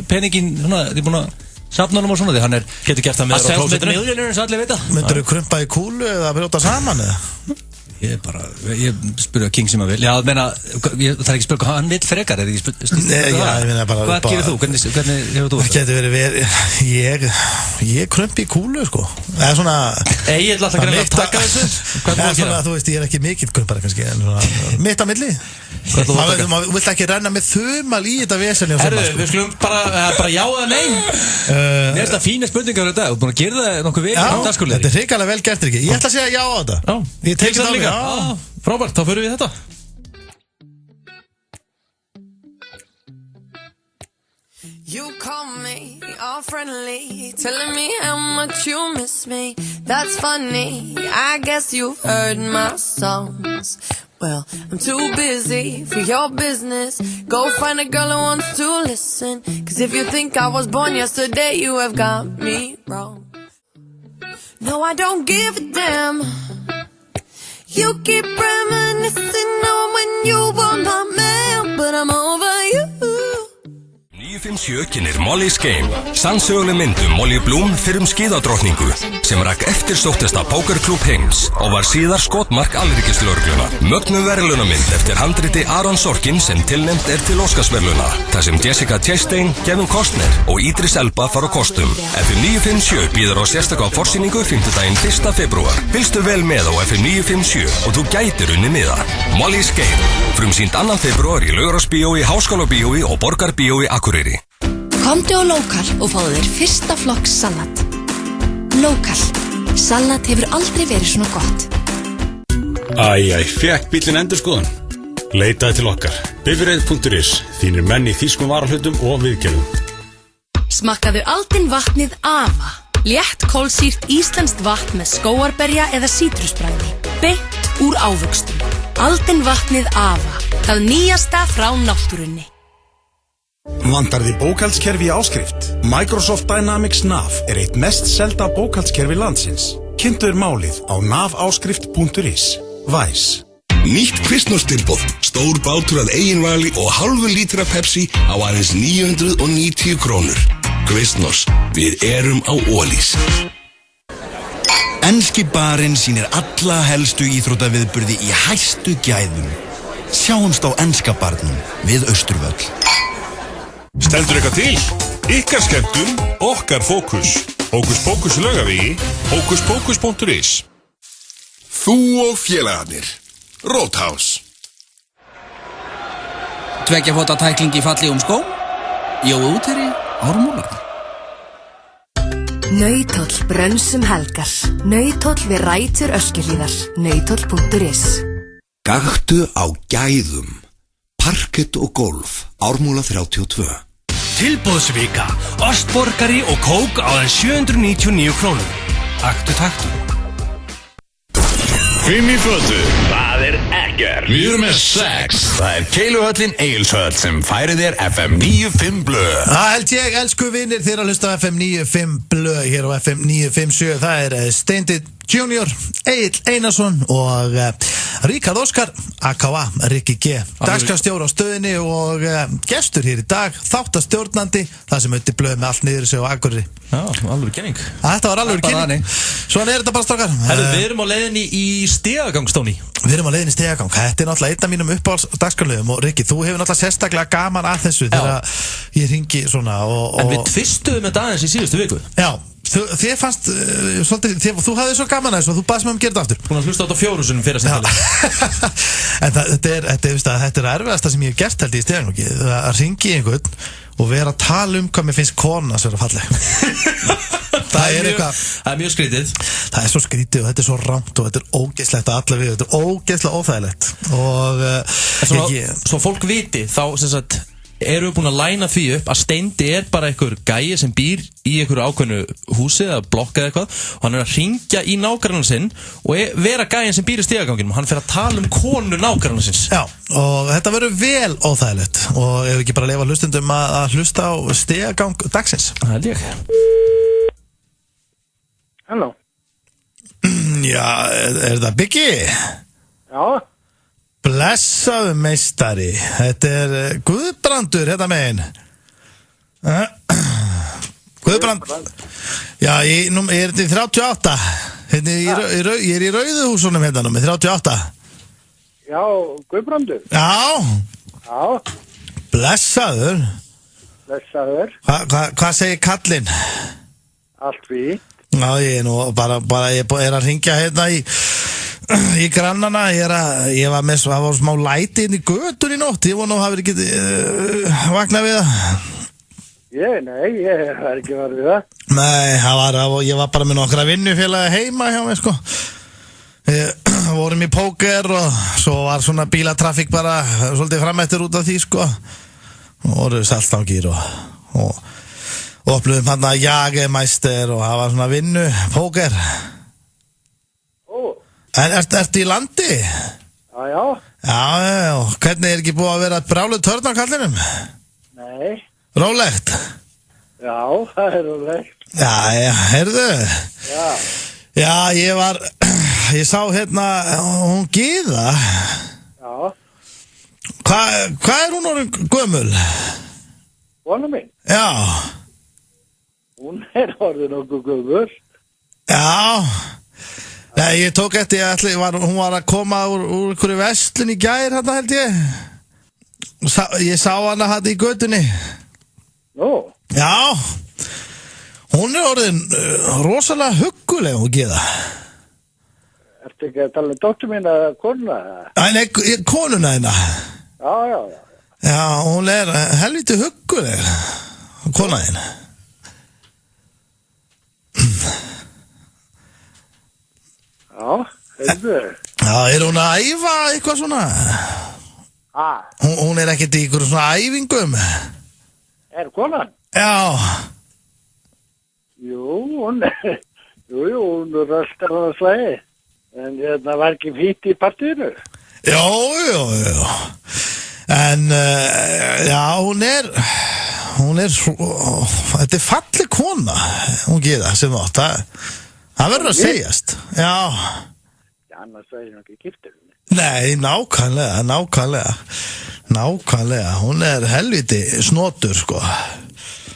peningin svona, ég er búin að safna honum og svona því hann getur gert það með þér á klósettinu. Millionaire eins og allir vita. Myndur þú krumpa í kúlu eða brjóta saman eða? Ég spurði að King sem að vil. Já, meina, það er ekki spurði hvað hann vil frekar, er ekki spurði hvað gerir þú? Hvernig hefur þú það? Getur verið ég krumpi í kúlu, sko. Það er svona ég ætla alltaf að greina að taka þessu. Það er svona, þú veist, ég er ekki mikill krumpari kannski, en svona mitt á milli. Þú vilt ekki renna með þumal í þetta vesenni. Herru, við skulum bara já eða nei. Mér finnst það fína spurningar þetta. Þú er búin að gera það nokkuð vel. Já, þetta er hrikalega vel gert, ekki. Ég ætla að segja já á þetta. Ég tek þetta líka. Frábært, þá förum við þetta. You call me all friendly, telling me how much you miss me. That's funny, I guess you've heard my songs. Well, I'm too busy for your business. Go find a girl who wants to listen. 'Cause if you think I was born yesterday, you have got me wrong. No, I don't give a damn. You keep reminiscing on when you were my man, but I'm over you. 957 kynir Molly's Game. Sannsöguleg mynd Molly Bloom fyrrum skíðadrottningu sem rak eftirsóttasta pókerklúbb heims og var síðar skotmark alríkislögregluna. Mögnuð verðlaunamynd eftir handriti Aaron Sorkin sem tilnefnt til Óskarsverðlauna. Þar sem Jessica Chastain, Kevin Costner og Idris Elba fara á kostum. FM 957 býður á sérstaka forsýningu 5. 1. febrúar. Fylgstu vel með á FM 957 og þú gætir unni miða. Molly's Game. Frumsýnd 2. febrúar í Laugarásbíói, Háskólabíói og Borgarbíói Akureyri. Komdu á Lokal og fáðu þér fyrsta flokks salat. Lokal. Salat hefur aldrei verið svona gott. Fekk bíllinn endurskoðun. Leitaði til okkar. Bifreið.is. Þínir menn í þýskum varahlutum og viðgerðum. Smakkaðu Aldin vatnið AVA. Létt kolsýrt íslenskt vatn með skóarberja eða sítrusbragði. Beint úr ávöxtum. Aldin vatnið AVA. Það nýjasta frá náttúrunni. Vantar þið bókhaldskerfi í áskrift? Microsoft Dynamics NAV eitt mest selda bókhaldskerfi landsins. Kynntu þér málið á navafskrift.is. Væs. Nýtt Kvistnós-tilboð. Stór bátur að eigin vali og halvu lítra Pepsi á aðeins 990 krónur. Kvistnós. Við erum á Ólís. Enski barinn sýnir alla helstu íþróttaviðburði í hæstu gæðum. Sjáumst á enska barnum við Austurvöll. Stendur eitthvað til? Ykkar skemmtun, okkar fókus. Hókus pókus í Laugavegi, hókuspókus.is. Þú og félagarnir. Roadhouse. Tveggja fóta tækling í fallegum skóm. Jói Útherji, Ármúla. Nauthóll brönnsum helgar. Nauthóll við rætur Öskjuhlíðar. Nauthóll.is. Gakktu á gæðum. Parkett og golf. Ármúla 32. Tilboðsvika. Ostborgari og kók á aðeins 799 krónur. Aktu taktu. 5 í fötu. Það ekkert. Við erum með 6. Það Keiluhöllin Egilshöll sem færir þér FM 95 blöð. Það held ég, elsku vinir, þér að hlusta á FM 95 blöð hér á FM 957. Það Steindi Junior, Egill Einarsson og Ríkharð Óskar, AKA, Rikki G. Dagskrárstjóri á stöðinni og gestur hér í dag, þáttastjórnandi, það sem auðvitað blöð með allt niður sig á Akureyri. Já, alveg kenning. Þetta var alveg kenning. Svona þetta bara, strákar. Við erum á leiðinni í stigagang, Stóni. Við erum á leiðinni í stigagang. Þetta náttúrulega einn af mínum uppáhaldsdagskrárliðum og Rikki, þú hefur náttúrulega sérstaklega gaman að þessu þegar ég hringi svona En við tvistuðum þetta aðeins í síðustu viku. Já. Þið fannst, þú hafði svo gaman að þessu og þú baðst mig gera þetta aftur. Hún har hlusta á þetta 4 sinnum fyrir samtali. En þetta erfiðasta sem ég hef gert held í stigagangi, að ringi í einhvern og vera að tala hvað mér finnst kona sem er að falleg. Það er mjög skrítið. Það er svo skrítið og þetta er svo rangt og þetta er ógeðslegt að alla við, þetta er ógeðslega óþægilegt. Og svo fólk viti, þá sem sagt erum við búin að læna því upp að Steindi bara einhver gæi sem býr í einhverju ákveðnu húsi eða blokk eða eitthvað og hann að hringja í nágrannan sinn og vera gæin sem býr í stigaganginum og hann fer að tala konu nágrannan sinns. Já, og þetta verður vel óþægilegt og ef við ekki bara leyfa hlustundum að hlusta á stigagang dagsins. Það held ég. Halló. Já, það Biggi? Já. Blessaðu meistari, þetta Guðbrandur, hérna megin. Guðbrandur, já, ég er í 38, ég er í Rauðuhúsunum hérna með 38. Já, Guðbrandur. Já. Blessaður. Blessaður. Hvað segir kallinn? Allt fínt. Já, ég er nú bara ég er að hringja hérna í grannana, ég var með það var smá læti inn í götur í nótt, ég vona að hafa ekki vaknað við það. Nei, ég har ekki verið við það. Nei, ég var bara með nokkra vinnufélagi heima hjá mig, sko. Vorum í póker og svo var svona bílatrafík bara svolítið framættir út af því, sko. Og voru saltstangir og opluðum hann að Jagermeister og það var svona vinnu, póker. En ertu í landi? Já. Já, hvernig ekki búið að vera brjáluð törn á kallinum? Nei. Rólegt? Já, það rólegt. Já, heyrðu? Já. Já, ég sá hérna, hún Gyða. Já. Hvað hún orðin gömul? Kona mín? Já. Hún orðin okkur gömul. Já. Nei, ég tók eftir, hún var að koma úr einhverju verslun í gær, hérna held ég. Ég sá hana hérna í götunni. Nú? Já. Hún orðin rosalega hugguleg, hún Gyða. Ertu ekki að tala dóttur mín eða konuna? Nei, konuna hérna. Já. Já, hún helviti hugguleg, kona hérna. Já, heyrðu. Já, hún að æfa eitthvað svona? Hún ekkert í ykkur svona æfingum? Konan? Já. Jú, hún röstar á slæði. En var ekki fínt í partíinu? Jú. En, já, hún þetta falleg kona, hún Gyða sem átt, það verður að segjast, já. Annars er hún ekki giftur. Nei, nákvæmlega, hún helviti snotur, sko.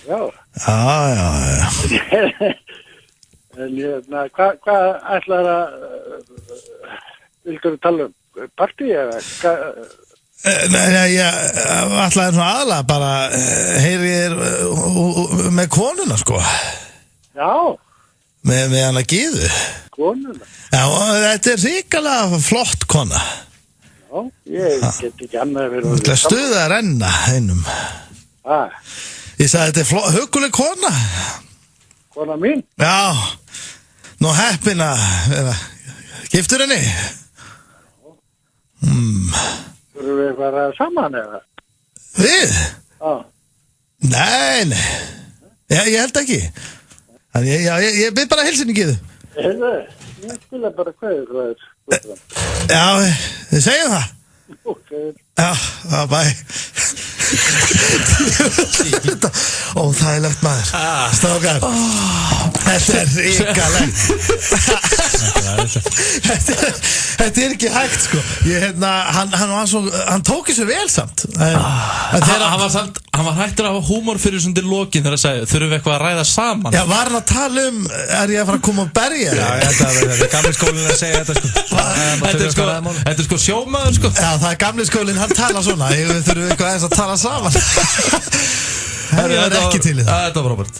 Já. Já. En hvað ætlar vildur þú tala partí eða hvað? Nei, ég ætlaði svona aðalega bara heyri þér með konuna, sko. Já. Með hana Gyðu. Konuna? Já, þetta ríkalega flott kona. Já, ég get ekki annað fyrir Það er stuða að renna einum. Ég sagði þetta er hugguleg kona. Kona mín? Já, nú heppin að vera giftur henni. Þurfum við bara saman eða? Við? Já. Nei. Ég held ekki. Ég byrð bara hilsinni Gyðu. Ég skilja bara hvað Já, þið segjum það. Ok. Já, bæ. Óþægilegt maður. Strákar. Þetta er ríkalegt. Þetta er ekki hægt, sko. Hann tók þessu vel samt. Hann var hættur að hafa húmor fyrir svona til lokin þegar að segja, þurfum við eitthvað að ræða saman? Já, var hann að tala er ég að fara að koma og berja? Já, þetta er gamli skólinn að segja þetta, sko. Þetta er sko sjómaður, sko. Já, það er gamli skólinn, hann tala svona. Við þurfum eitthvað aðeins að tala saman. Það er ekki til í það. Þetta var Robert.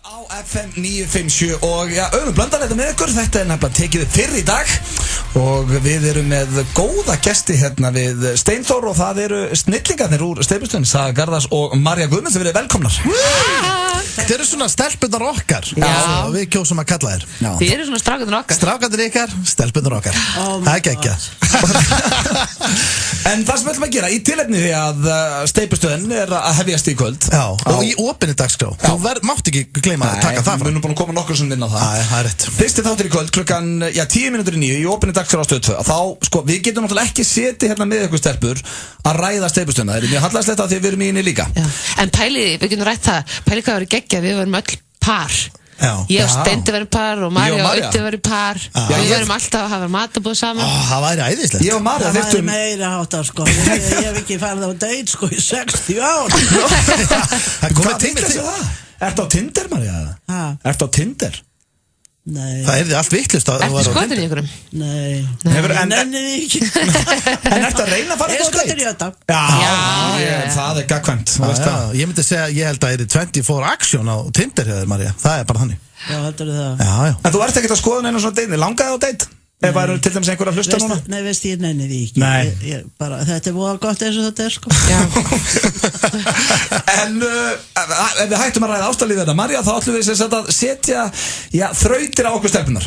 Á FM 957 og Auðun Blöndal þetta með ykkur, þetta er nefnilega tekið fyrr í dag og við erum með góða gesti hérna við Steinþór og það eru snillingarnir úr Steypustöðinni, Saga Garðars og Marja Guðmunds sem verið velkomnar. Þetta eru svona stelpunar okkar, við kjósum að kalla þér. Þið eru svona strákarnir okkar. Strákarnir ykkar, stelpunar okkar. Það er geggjað. En það sem við ætlum að gera í tilefni því að Steypustöðin er að hefjast í kvöld. Já, og í opinni dagskrá. Þú mátt ekki gleyma að taka það fram. Við erum búin að koma nokkur sem inn á það. Það er rétt. Fyrsti þáttur í kvöld klukkan 10:09 í opinni dagskrá á Stöð 2. Þá, sko, við getum náttúrulega ekki setið hérna með ykkur stelpur að ræða Steypustöðina. Það er mjög hallærislegt að því við erum í henni líka. Já. En við getum rætt það. Pæli hvað verið geggjað, við verum öll par. Ég og Steindi verið par og Marja og Ötti verið par. Við verum alltaf að hafa matabóð saman. Það væri æðislegt. Ég og Marja það væri meira hátar, sko. Ég hef ekki farið á date, sko, í 60 ár. Það komið tími til það. Ertu á Tinder, Marja? Ertu á Tinder? Nei. Það er allt vittlust að Ertu skotin í ykkurum? Nei. Nenni ekki. En ertu að reyna að fara á date? Ég skotin í þetta. Já, það er gagkvæmt. Ég myndi segja, ég held að það er 24 action á Tinder hér, Marja. Það er bara þannig. Já, heldur það. Já. En þú ert ekkert að skoða neina svona date, langaði á date? Ef það eru til dæmis einhver að hlusta núna? Nei, veist ég nenni því ekki. Nei. Þetta er búið gott eins og þetta er, sko. En ef við hættum að ræða ástalífið þetta, Marja, þá ætlum við að setja þrautir á okkur stelpunar.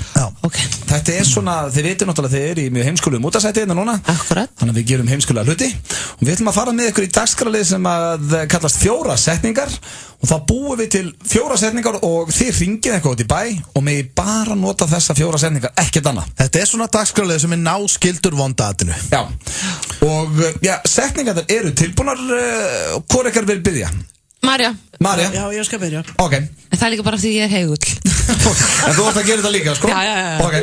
Þetta er svona, þið veitir náttúrulega þið er í mjög heimskulegum útasæti hérna núna. Akkurat. Þannig að við gerum heimskulega hluti. Og við ætlum að fara með ykkur í dagskrárlið sem að kallast 4 setningar. Og þá búum við til 4 setningar og þið hringið eitthvað út í bæ og megi bara nota þessa 4 setningar, ekkert annað. Þetta er svona dagskrárlið sem er náskildur vondaatinu. Já. Og setningarnir eru tilbúnar, hvor ekkert vil byrja? Marja. Já, ég skal byrja. Ok. En það er líka bara því ég er heigull. En þú ætti að gera þetta líka, sko? Já. Ok.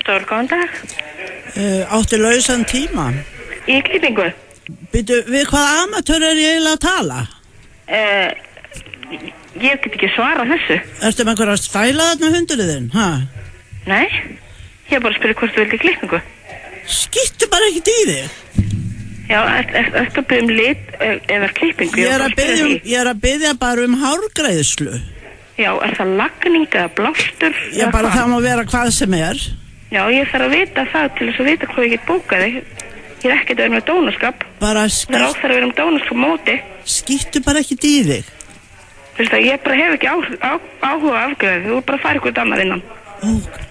Stól, góðan dag. Áttu lausan tíma? Í klippingu. Býtu, við hvaða amatör ég eiginlega að tala? Ég get ekki svarað þessu. Ertu með einhverja stæla þarna hundurinn þinn, ha? Nei, ég bara spyrir hvort þú vildi klippingu. Skýttu bara ekkert í þig. Já, ertu að biðja lit eða klippingu? Ég er að biðja bara hárgreiðslu. Já, það lagning eða blástur? Já, bara það má vera hvað sem er. Já, ég þarf að vita það til þess að vita hvað ég get bókað þig. Ég er ekkert að vera með dónaskap. Það er áþarf að vera dónaskap móti. Skýttu bara ekkert í þig. Þú veist að ég bara hef ekki áhuga afgjöðu. Þú bara fara ykkur annað innan.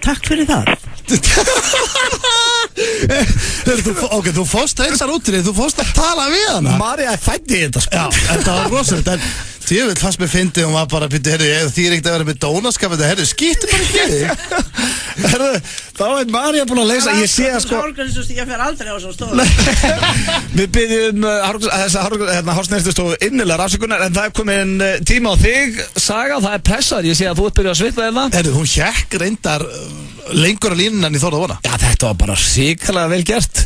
Takk fyrir það. Ok, þú fórst einsar útrið, þú fórst að tala við hana. Marja er fædd í þetta, sko. Já, þetta var rosalega, en ég vil fannst mér fyndi og maður bara byrja, því er ekkert að vera með dónaskap, þetta, skýttu bara ekki þig. Þá er Marja búin að leysa, ég sé að sko... Ég fer aldrei á svo stóð. Við byggjum Hársnæstustofu innilega rafsökunar, en það er komin tíma á þig, Saga, það er pressað, ég sé að þú ert byrjað að svitna þeirna. Hún hékk reyndar lengur á línunan í Þórð og Vona. Já, þetta var bara ríkalega vel gert.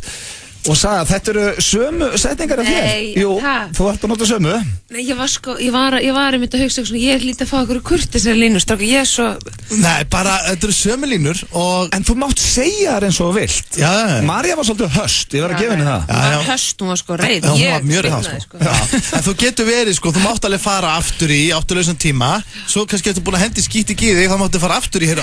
Og Saga, þetta eru sömu setningar af þér? Nei, jú, þú ert að nota sömu. Nei, ég var einmitt að hugsa svona, ég hlýt að fá okkur kurteisar línur, stráka, ég er svo... Nei, bara, þetta eru sömu línur og... En þú mátt segja þar eins og vilt. Já. Marja var svolítið höst, ég var að gefa henni það. Hún var höst, hún var sko reið. Hún var mjög reið, sko. En þú getur verið, sko, þú mátt alveg fara aftur í átturlausan tíma, svo kannski eftir búin að hendi skíti í þig, þá máttu fara aftur í,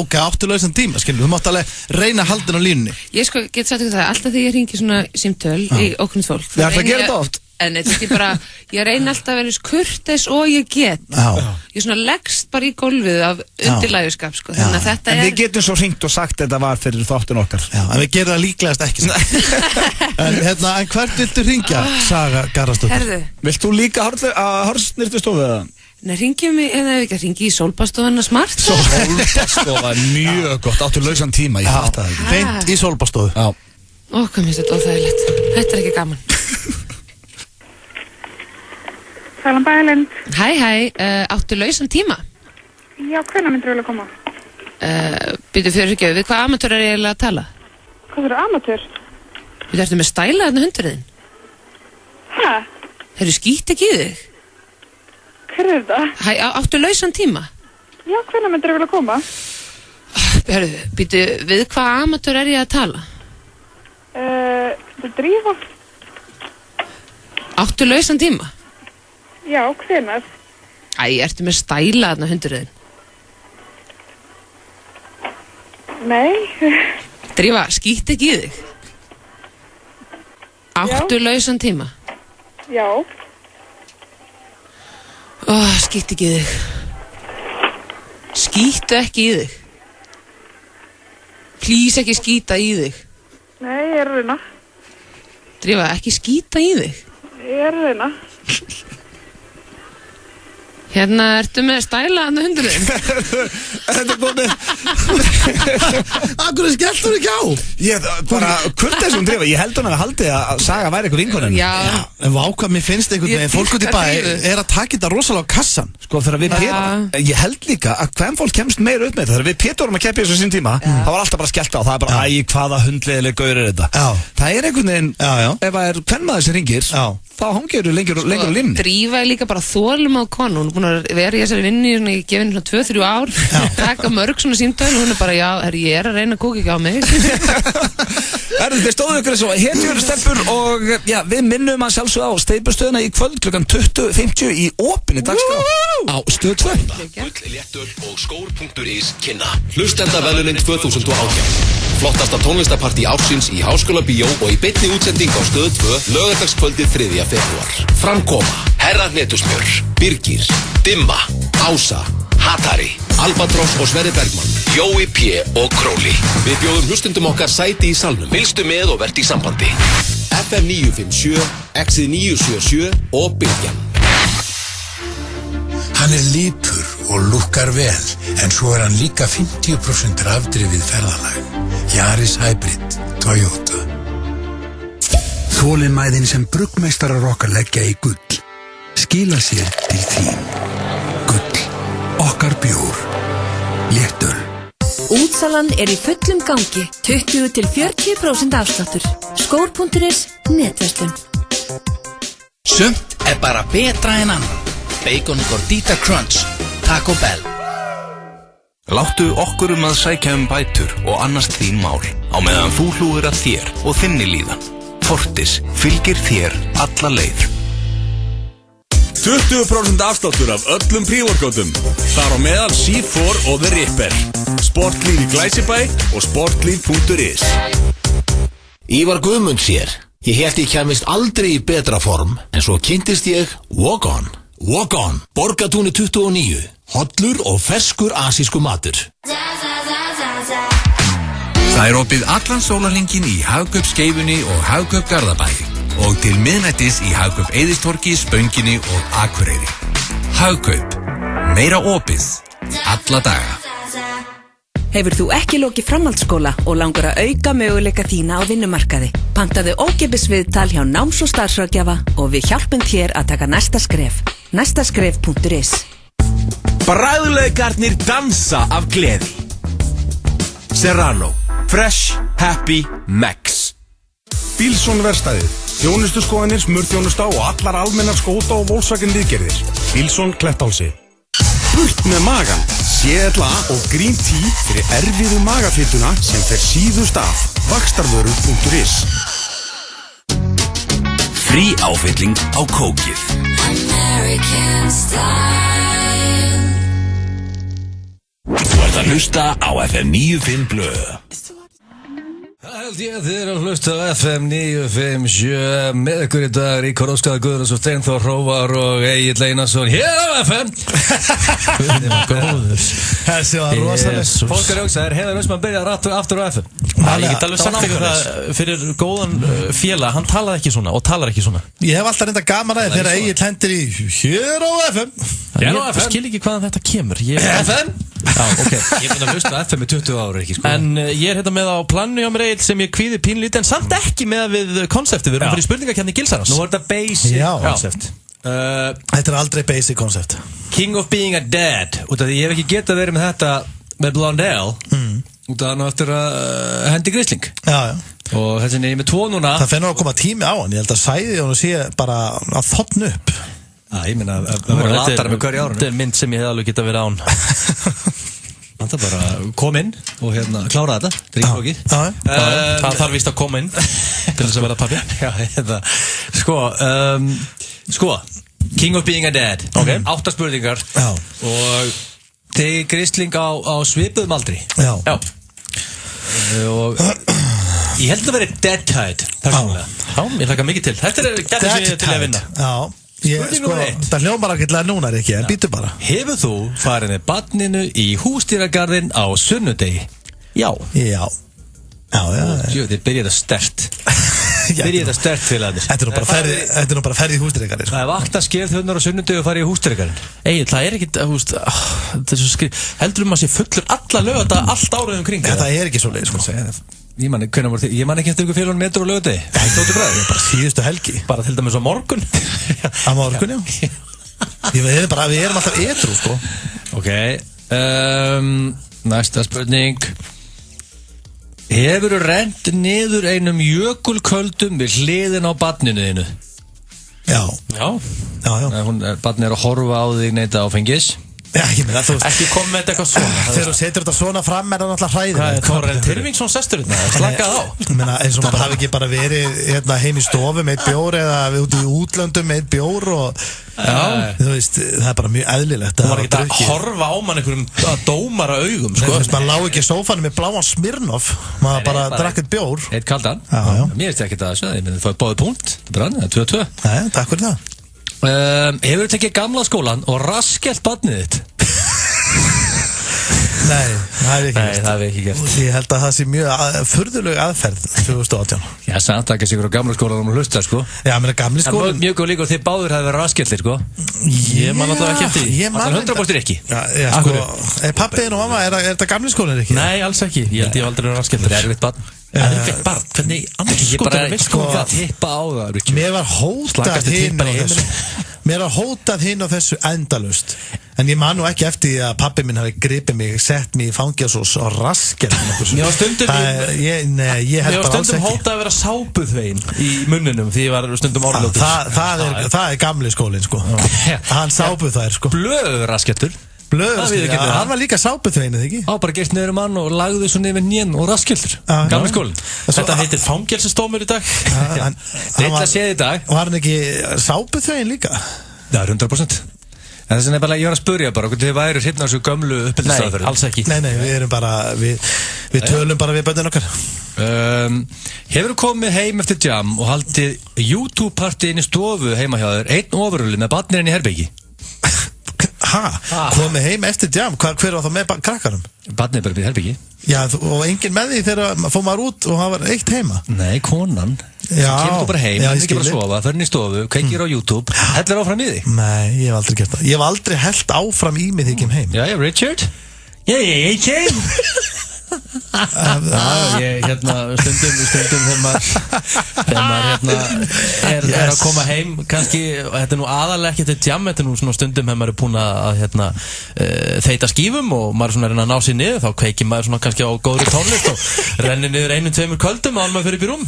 ok, átturlausan tíma, skilur, þú mátt alveg reyna haldin á línunni. Ég sko, get sagt ykkur það, alltaf þegar ég hringi svona símtöl í okkur fólk. Það er að gera þetta oft. En ég reyna alltaf að vera eins kurteis og ég get. Ég svona leggst bara í gólfið af undirlægjuskap, sko. Þannig að þetta En við getum svo hringt og sagt þetta var fyrir þáttun okkar. Já, en við gerum það líklegast ekki. En hvert viltu hringja, Saga Garðarsdóttir? Herðu. Vilt þú líka Hársnyrtustofu eða? Nei, ringjum við, eða við ekki að ringja í Sólbastofuna Smart. Sólbastofa, mjög gott, áttu lausan tíma, ég fatt það ekki. Beint í Sólbastofu. Já. Ó, hvað minnst þetta óþægilegt. Þetta er ekki gaman. Sælan Bælind. Hæ, áttu lausan tíma? Já, hvenær myndir þú vilja koma? Býtu fyrir ekki, við hvað amatör er ég eiginlega að tala? Hvað fyrir amatör? Býtu, ertu með stæla þarna hundurinn? Hæ? Þeir skýtt ekki í þig? Hver er þetta? Hæ, áttu lausan tíma? Já, hvenær myndir þú vilja koma? Býtu, við hvað amatör er ég að tala? Þú Drífa? Áttu lausan tíma? Já, hvenær? Ertu með stæla þarna hundurinn? Nei. Drífa, skýtt ekki í þig? Áttu lausan tíma? Já. Skýtt ekki í þig. Skýttu ekki í þig. Please ekki skýta í þig. Nei, ég er að reyna. Drífa, ekki skýta í þig. Ég er að reyna. Hérna, ertu með stæla þarna hundurinn? Þetta er búin Akkur skellt hún ekki á? Ég bara, kurteisum Drífa, ég held hún að haldi að Saga væri eitthvað vinkonin. Já. En vákvað mér finnst einhvern veginn, fólk út í bæ er að taka þetta rosalega á kassan. Sko þegar við ég held líka að hvem fólk kemst meira upp með þetta. Þegar við Pétur vorum að keppa í þessu sín tíma, það var alltaf bara skellt á, það er bara, hvaða hundleiðileg gaur er þetta. Það er einhvern veginn, ef það er hvern sem ringir, þá hangir þú lengur á línni. Drífa er líka bara þolum á konu, hún er búin að vera í þessari vinnu í gefinu 2-3 ár, taka mörg svona símtöl og hún er bara, ég er að reyna að kúka ekki á mig. Þið stóðu ykkur svo hetjur stelpur og við minnum að sjálfsögða á Steypustöðuna í kvöld klukkan 20:50 í opinni dagskrá á Stöð 2. Léttöl og skór.is kynna Hlustendaverðlaunin 2018. Flottasta tónlistapartí ársins í Háskóla Bíó og í beinni útsending á Stöð 2 laugardagskvöldið 3. febrúar. Framkoma Herra Hnetusmjör, Birgir, Dimma, Ása, Hatari, Albatross og Sverri Bergmann, Jói P. og Króli. Við bjóðum hlustendum okkar sæti í salnum. Fylgstu með og verð í sambandi. FM 957, Exið 977 og Bylgjan. Hann er lipur og lukkar vel, en svo er hann líka 50% rafdrifið ferðalag. Yaris Hybrid, Toyota. Þolinmæðin sem bruggmeistarar okkar leggja í gull skila sér til þín. Gull, okkar bjór, léttöl. Útsalan í fullum gangi, 20-40% afsláttur. Skór.is netverslun. Sumt bara betra en annað. Bacon Gordita Crunch, Taco Bell. Láttu okkur að sækja bætur og annast þín mál á meðan þú hlúir að þér og þinni líðan. Fortis fylgir þér alla leið. 20% afsláttur af öllum prívorkátum. Þar á meðal C4 og The Ripper. Sportlíf í Glæsibæ og sportlíf.is. Ívar Guðmunds hér. Ég hélt ég kæmist aldrei í betra form, en svo kynntist ég Walk On. Walk On, Borgatúni 29. Hollur og ferskur asísku matur. Það opið allan sólarhringinn í Hagkaup Skeifunni og Hagkaup Garðabæ og til miðnættis í Hagkaup Eiðistorgi, Spönginni og Akureyri. Hagkaup. Meira opið. Alla daga. Hefur þú ekki lokið framhaldsskóla og langar að auka möguleika þína á vinnumarkaði? Pantaðu ókeypis viðtal hjá náms- og starfsráðgjafa og við hjálpum þér að taka næsta skref. Næstaskref.is. Bragðlaugarnir dansa af gleði. Serrano. Fresh, happy, Max. Bílsson verkstæðið. Þjónustuskoðanir, smurþjónusta og allar almennar skóta og Volkswagen viðgerðir. Bílsson Klettálsi. Burt með magan. CLA og Green Tea fyrir erfiðu magafytuna sem fer síðust af. Vaxtarvörur.is. Frí áfylling á kókið. American style. Þú ert að hlusta á FM 95 blöð. Það held ég að þið eru að hlusta á FM 957 með ykkur í dag, Ríkar Óskar Guðnason, Steinþór Hrófar og Egill Einarsson hér á FM. Guðni var góður. Þessi var rosalega. Fólk er auðvitað, heiðar Usman byrjar aftur á FM. Ég get alveg sagt ykkur það fyrir góðan félag, hann talaði ekki svona og talar ekki svona. Ég hef alltaf reynda gaman að þið þegar Egill hendir í hér á FM. Ég skil ekki hvaðan þetta kemur. FM? Já, ok. Ég finn að hlusta á FM í 20 ára ekki, sko. En ég hérna með á plannu hjá mér Egill sem ég kvíði pínlítið, en samt ekki með við konseptið. Við erum fyrir spurningakeppni Gilsarans. Nú er þetta basic koncept. Þetta alldrei basic koncept. King of being a dad. Út af því ég hef ekki getað verið með þetta með Blondell. Út af hann eftir að hendi grisling. Já. Og þess vegna ég með 2 núna. Það fennur að koma tími á hann. Ég held að sæði hann og sé bara að þotna upp. Ég meina að vera latara með hverju árunum. Þetta er mynd sem ég hef alveg getað verið án. Það er bara kom inn og klára þetta. Þetta er ekki flókið. Það þarf víst að koma inn til þess að vera pappi. Já, sko, King of being a dad. 8 spurningar. Og þið grisling á svipuðum aldri. Já. Og ég held að vera dead tide persónulega. Já, ég hlakka mikið til. Þetta er gætið sem ég er til að vinna. Já. Það hljómar ekki nánar ekki, en býtu bara. Hefur þú farið með barninu í húsdýragarðinn á sunnudegi? Já. Þið byrjið það sterkt. Byrjið það sterkt til að þér. Þetta er nú bara ferð í húsdýragarðinn. Það er vakt að skerðhundar á sunnudegi og farið í húsdýragarðinn. Egil, það er ekkit, þetta er svo skrið. Heldur að sé fullur alla lögata allt árið kring. Það er ekki svo leið, sko. Ég man ekki eftir ykkur félagunum metur og lögudegi. Bara síðustu helgi. Bara til dæmis á morgun. Á morgun, já. Við erum alltaf edru, sko. Ok, næsta spurning. Hefurðu rennt niður einum jökulköldum við hliðin á barninu þínu? Já. Barnið er að horfa á þig neita áfengis. Já, ég meina þú ekki kom með þetta eitthvað svona. Þegar þú setur þetta svona fram er það náttúrulega hræðilegt. Hvað er Þórarinn Tyrfingsson sestur þetta? Slakað á. Ég meina eins og maður hafi ekki bara verið heim í stofu með eitt bjór eða út í útlöndum með eitt bjór og þú veist, það er bara mjög eðlilegt. Þú var ekki að horfa á mann einhverjum dómara augum, sko. Man lá ekki í sófanum með bláan Smirnoff, maður bara drakk eitt bjór. Eitt kaldan. Mér veist ekki það, ég meina það er báðið punkt. Það er 2-2. Nei, takk fyrir það. Hefur þú tekið gamla skólan og raskelt barnið þitt? Nei, það hef ekki gert. Ég held að það sé mjög furðuleg aðferð 2018. Já, samt ekki sigur á gamla skólan og hlusta, sko. Já, menn að gamli skólan. Mjög góð líka og þið báður hafi verið raskeltir, sko. Ég man alltaf ekki eftir. Ég man 100% ekki. Já, sko, pappiðin og mamma, er þetta gamli skólan ekki? Nei, alls ekki. Ég held ég aldrei verið raskeltir. Það er erfitt barn. Erfitt barn? Hvernig annars skólan veist þú það? Tippa á það, Mér var hótað hinn á þessu. mér er hótað hinn og þessu endalust. En ég man nú ekki eftir því að pabbi minn hafi gripið mig, sett mig í fangjasós og raskel. Ég var stundum ég held bara alls ekki. Hótað að vera sápuþvegin í munninum því ég var stundum orðlótur. Það er gamli skólinn, sko. Hann sápuð þær, sko. Blöður raskettur. Hann var líka sápuþvegin, eða ekki? Bara gert niður mann og lagði svo niður nén og raskettur. Gamli skólinn. Þetta heitir fangelsisdómur í dag. Þetta séð í dag. Var hann ekki sápuþvegin líka? Það er 100%. En þess vegna ég var að spurja bara hvort þið væru hrifnar þessu gömlu uppeldisstaðferð. Nei, alls ekki. Nei, við erum bara, við tölum bara við börnin okkar. Hefur þú komið heim eftir jam og haldið YouTube-partí inn í stofu heima hjá þér, einn ofurulli með barnirinn í herbyggi? Komið heim eftir jam? Hver var það með krakkarum? Barnir bara við herbyggi. Já, og enginn með því þegar fór maður út og það var eitt heima? Nei, konan. Já, kemur þú bara heim, ekki bara að sofa, fyrir inn í stofu, kveikir á YouTube, hellir áfram í því? Nei, ég hef aldrei gert það. Ég hef aldrei hellt áfram í mig þegar ég kem heim. Já, Richard? Ég kem! Ég stundum þegar maður er að koma heim kannski, þetta er nú aðalega ekki til jam, þetta er nú svona stundum þegar maður er búin að þeita skífum og maður er svona að reyna að ná sér niður, þá kveikir maður svona kannski á góðri tónlist og rennir niður 1-2 kvöldum áður maður fyrir upp í rúm.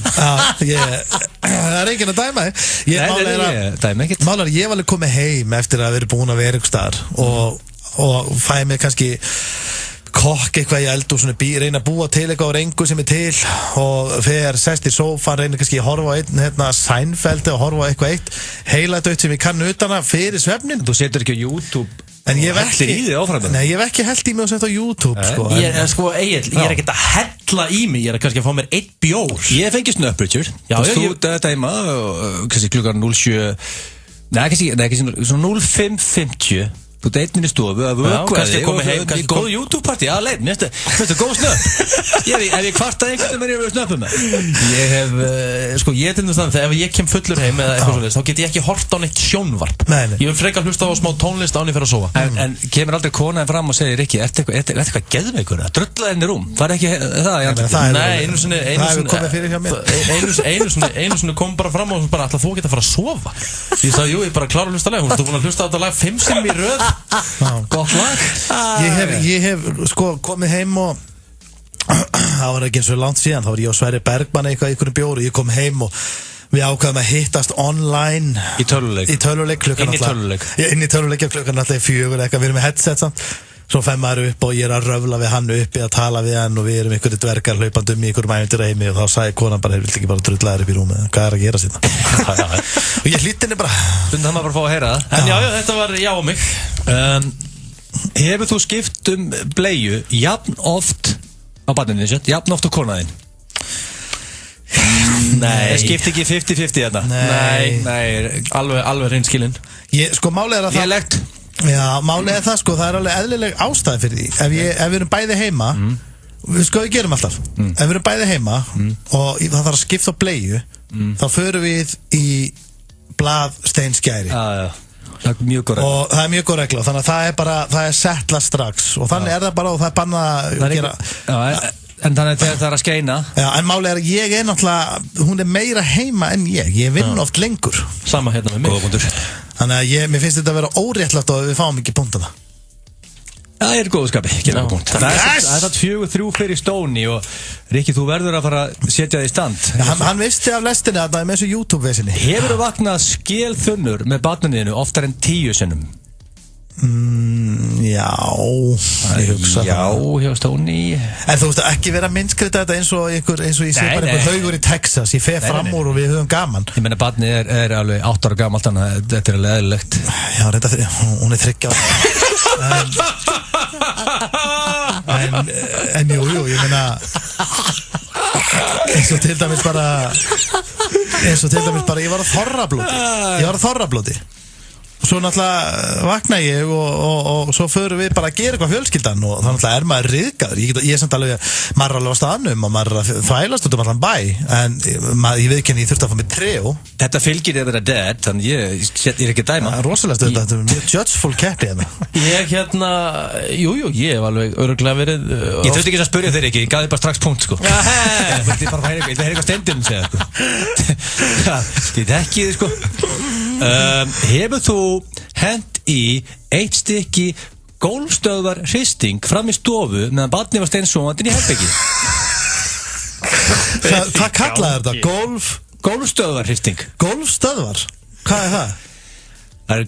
Það er enginn að dæma þig. Málar, ég var alveg komið heim eftir að vera búin að vera einhver staðar og fæði mig kannski kokk eitthvað í eld og svona reyna að búa til eitthvað á rengu sem er til og þegar sest í sófan reyna kannski að horfa á einn Seinfeldi og horfa á eitthvað eitt heiladautt sem ég kann utan að fyrir svefnin. Þú setur ekki á YouTube en ég hef ekki í því áfram. Nei, ég hef ekki hellt í mig og sett á YouTube sko. Ég er ekkert að hella í mig, ég er kannski að fá mér 1 bjór. Ég fengi snöpp, Richard. Þú þetta heima kannski klukkan 07 Nei, svona 05:50 Þú deitnin í stofu að vökvaði og kannski góð YouTube-partí aðlein, mér finnst þetta góð snöpp. Ef ég kvartaði einhvern veginn að snöppu með. Ég til þess að ef ég kem fullur heim eða eitthvað svolítið, þá get ég ekki hort á neitt sjónvarp. Ég vil frekar hlusta á smá tónlist án ég fer að sofa. En kemur aldrei konaðin fram og segir Rikki, ertu eitthvað geðveikur? Drullaði henni rúm? Var ekki það? Nei, einu sinni kom bara fram og bara, ætla þú geta að fara að sofa? Ég sagði, jú, ég bara klára að hlusta lag. Hún er búin að hlusta á þetta lag 5 sinnum í röð. Gott lag. Ég hef sko komið heim og það var ekki eins og langt síðan, þá var ég og Sverri Bergmann eitthvað í einhverjum bjóri, ég kom heim og við ákvaðum að hittast online í töluleik klukkan inn í töluleik klukkan alltaf 4 eitthvað, við erum með headset samt. Svo fær maður upp og ég er að röfla við hann uppi að tala við hann og við erum einhverju dvergar hlaupandi í einhverjum ævintýraheimi og þá sagði konan bara, viltu ekki bara drulla þér upp í rúmið, hvað er að gera sérna? Og ég hlýtti henni bara. Stundum það maður bara að fá að heyra það. En já, þetta var já á mig. Hefur þú skipt bleiu jafn oft á barninu þitt, jafn oft á konaðinn? Nei. Það skipt ekki 50-50 þarna? Nei, alveg reynskilinn. Sko málið er að það Já, málið er það sko, það er alveg eðlileg ástæði fyrir því. Ef við erum bæði heima, við gerum alltaf. Ef við erum bæði heima og það þarf að skipta á bleiu, þá förum við í blaðsteinskæri. Það er mjög góð regla. Og það er mjög góð regla, þannig að það er settlað strax og þannig er það bara og það er bannað að gera. En þannig þegar það er að skeina. Já, en málið er að ég er náttúrulega, hún er meira heima en ég vinn oft lengur. Sama hérna með mig. Góða punktur. Þannig að mér finnst þetta að vera óréttlátt og við fáum ekki punktana. Það er góðu skapi, ekki náttúrulega punkt. Það er 4-3 fyrir Stóni og Rikki, þú verður að fara að setja þig í stand. Hann visti af lestinni að það er með þessu YouTube-vesinni. Hefur þú vaknað skélþunnur með barninu oftar en 10 sinnum? Já, ég hugsa það. Já, hjá Stóni. En þú veist ekki vera að myndskrita þetta eins og ég sé bara einhver haugur í Texas. Ég fer fram úr og við höfum gaman. Ég meina, barnið er alveg 8 ára gamalt, þannig að þetta er alveg eðlilegt. Já, reynda hún er 3 ára. En jú, ég meina eins og til dæmis bara ég var að þorrablóti. Svo náttúrulega vakna ég og svo förum við bara að gera eitthvað fjölskyldan og þá náttúrulega er maður ryðgaður. Ég er samt alveg, maður er alveg á staðnum og maður er að þvælast út allan bæ en ég veit ekki en ég þurfti að fá mig treo. Þetta fylgir þið að vera dead, þannig ég er ekki að dæma. Rosalega stöð, þetta er mjög judgeful keppi hérna. Ég hef alveg öruglega verið Ég þurfti ekki að spyrja þeir ekki, ég gaf þið bara strax punkt sko. Ég vil eitthvað stendin segja sko. Ég þekki þið sko. Hefur þú hent í eitt stykki gólfstöðvar hristing fram í stofu meðan barnið var steinsofandi í herbergi? Hvað kallaði þetta? Gólfstöðvar hristing. Gólfstöðvar? Hvað er það? Það er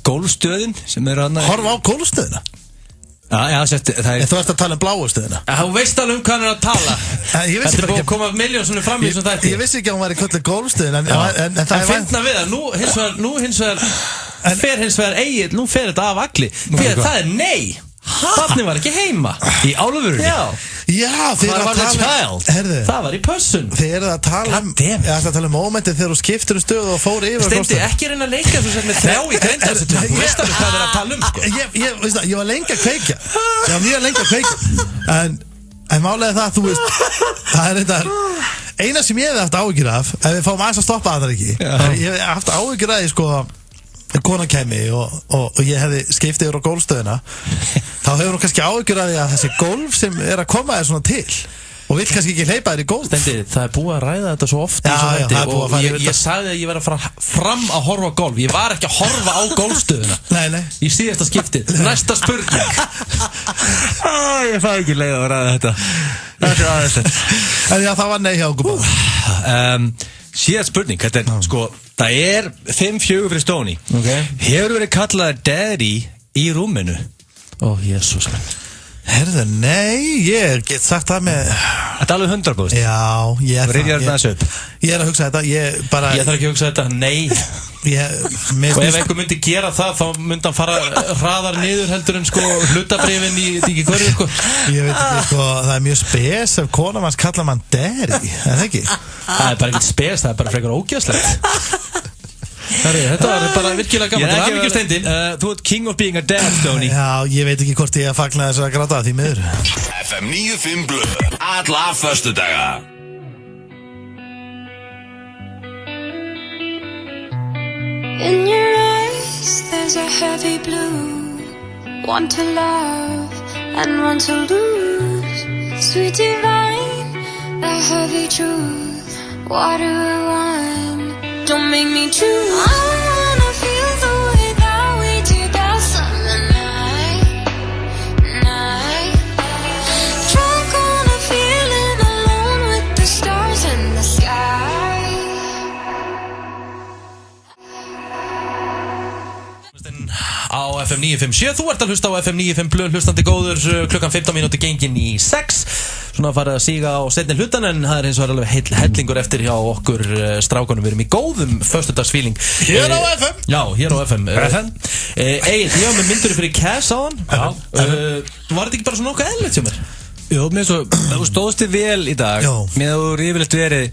gólfstöðin sem er að... Horfa á gólfstöðina? Já, það er... Þú ert að tala um bláustöðina? Þú veist alveg um hvað hann er að tala. Þetta er búið að koma miljónsunum fram í þessum þætti. Ég vissi ekki að hún væri kölluð gólfstöðin, en það er... finna við það, nú hins vegar fer hins vegar eigið, nú fer þetta af agli. Það er nei. Barnið var ekki heima. Í álöfurunni? Já, þið eru að tala... Það var í pössun. Þið eru að tala um... Ég ætla að tala um mómentið þegar þú skiptir stöðu og fór yfir... Steindi, ekki reyna að leika svo sem með þrjá í greindarsettum. Þú veist alveg hvað þið er að tala um, sko. Ég var lengi að kveikja. Ég var mjög lengi að kveikja. En málega það, þú veist... Það er þetta... Eina sem ég hef haft áhyggjur af, ef við fáum aðeins að stoppa það ekki. Ég hef haft áhyggjur af því, sko... Konan kæmi og ég hefði skiptið yfir á gólfstöðina, þá hefur hún kannski áhyggjur af því að þessi gólf sem er að koma þér svona til og vill kannski ekki hleypa þér í gólf. Steindi, það er búið að ræða þetta svo oft og ég sagði að ég var að fara fram að horfa á gólf. Ég var ekki að horfa á gólfstöðina. Nei. Í síðasta skiptið. Næsta spurning. Ég fæ ekki leið að ræða þetta. Þetta er aðeins þetta. En já, það var nei hjá okkur. Síðan spurning, þetta er, sko, það er 5-4 fyrir Stóni. Hefur verið kallaður daddy í rúminu? Jésús. Herðu, nei, ég get sagt það með... Þetta er alveg 100%. Já, ég er það. Ég er að hugsa þetta, ég þarf ekki að hugsa þetta, nei. Og ef einhver myndi gera það, þá myndi hann fara hraðar niður heldur en, sko, hlutabrifin í ekki hverju, sko. Ég veit ekki, sko, það er mjög spes ef konan manns kallar mann daddy, er það ekki? Það er bara ekkert spes, það er bara frekar ógeðslegt. Þetta var bara virkilega gaman. Það er mikið Steindi. Þú ert king of being a dad, Stóni. Já, ég veit ekki hvort ég að fagna þess að gráta því miður. FM 95 Blöð, alla föstudaga. In your eyes there's a heavy blue, one to love and one to lose. Sweet divine, the heavy truth, water or wine. Don't make me choose. I wanna feel the way that we did that summer night. Drunk on a feeling alone with the stars in the sky. Á FM 957, þú ert að hlusta á FM 95 Blöð, hlustandi góður, klukkan 15 mínúti gengin í 6. Svona að fara að síga á seinni hlutan, en það er eins og alveg hellingur eftir hjá okkur strákunum. Við erum í góðum föstudagsfíling. Hér á FM? Já, hér á FM. Egil, ég var með myndur fyrir Cass á hann. Var þetta ekki bara svona nokkuð eðlilegt hjá mér? Jú, mér svo, þú stóðst þig vel í dag. Mér þú yfirleitt verið,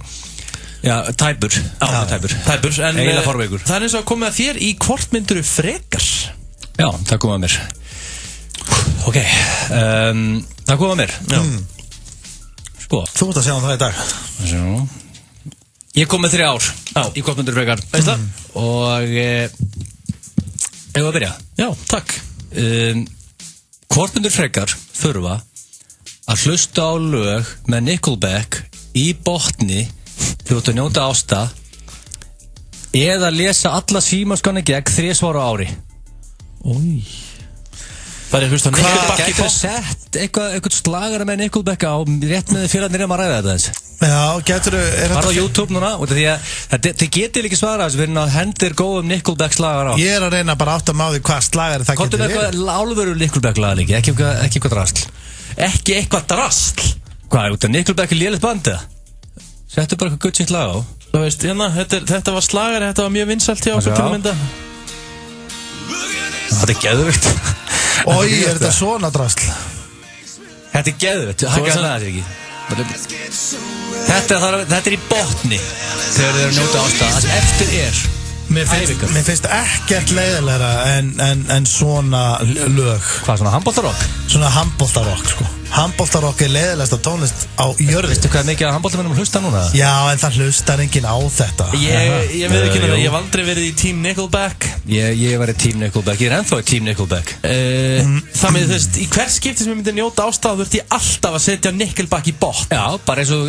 tæpur. Tæpur, en eiginlega forveikur. Það er eins og að koma að þér í hvort myndur frekar. Já, það kom að mér. Ok, það kom að mér. Sko, þú ert að sjá það í dag. Ég kom með 3 ár í hvort myndur frekar. Og eigum að byrja? Já, takk. Hvort myndur frekar þurfa að hlusta á lög með Nickelback í botni þegar þú ert að njóta ásta, eða lesa alla símaskrána gegn 3 ára á ári. Það er hlusta Nickelback í botni. Sett eitthvað slagara með Nickelback á rétt með félagarnir að ræða þetta eins. Já, getur þú... Var á YouTube núna, því að þið getur ekki svara þessu fyrir að hendir góðum Nickelback slagar á. Ég er að reyna bara átt að má því hvað slagari það getur verið. Hvort er eitthvað álveru Nickelback lagar líka, ekki eitthvað drasl. Ekki eitthvað drasl? Hvað, út af Nickelback er lélegt bandið? Settu bara eitthvað guttsins lag á. Þú veist, hérna, þetta var slagari, þetta var mjög vinsælt hjá okkur til að mynda. Þetta er geðvögt. Ói, er þetta svona drasl? Þetta er geðvögt, hækka það þetta ekki. Þetta er í botni þegar þið eru að njóta ásta. Það sem eftir er Mér finnst ekkert leiðilegra en svona lög. Hvað, svona handboltarokk? Svona handboltarokk, sko. Handboltarokk leiðilegasta tónlist á jörðu. Veistu hvað mikið að handboltamönnum hlusta núna? Já, en það hlustar enginn á þetta. Ég veit ekki það, ég hef aldrei verið í Team Nickelback. Ég var í Team Nickelback, ég ennþá í Team Nickelback. Það með þú veist, í hver skipti sem ég myndi njóta ástæða þurfti ég alltaf að setja Nickelback í botn. Já, bara eins og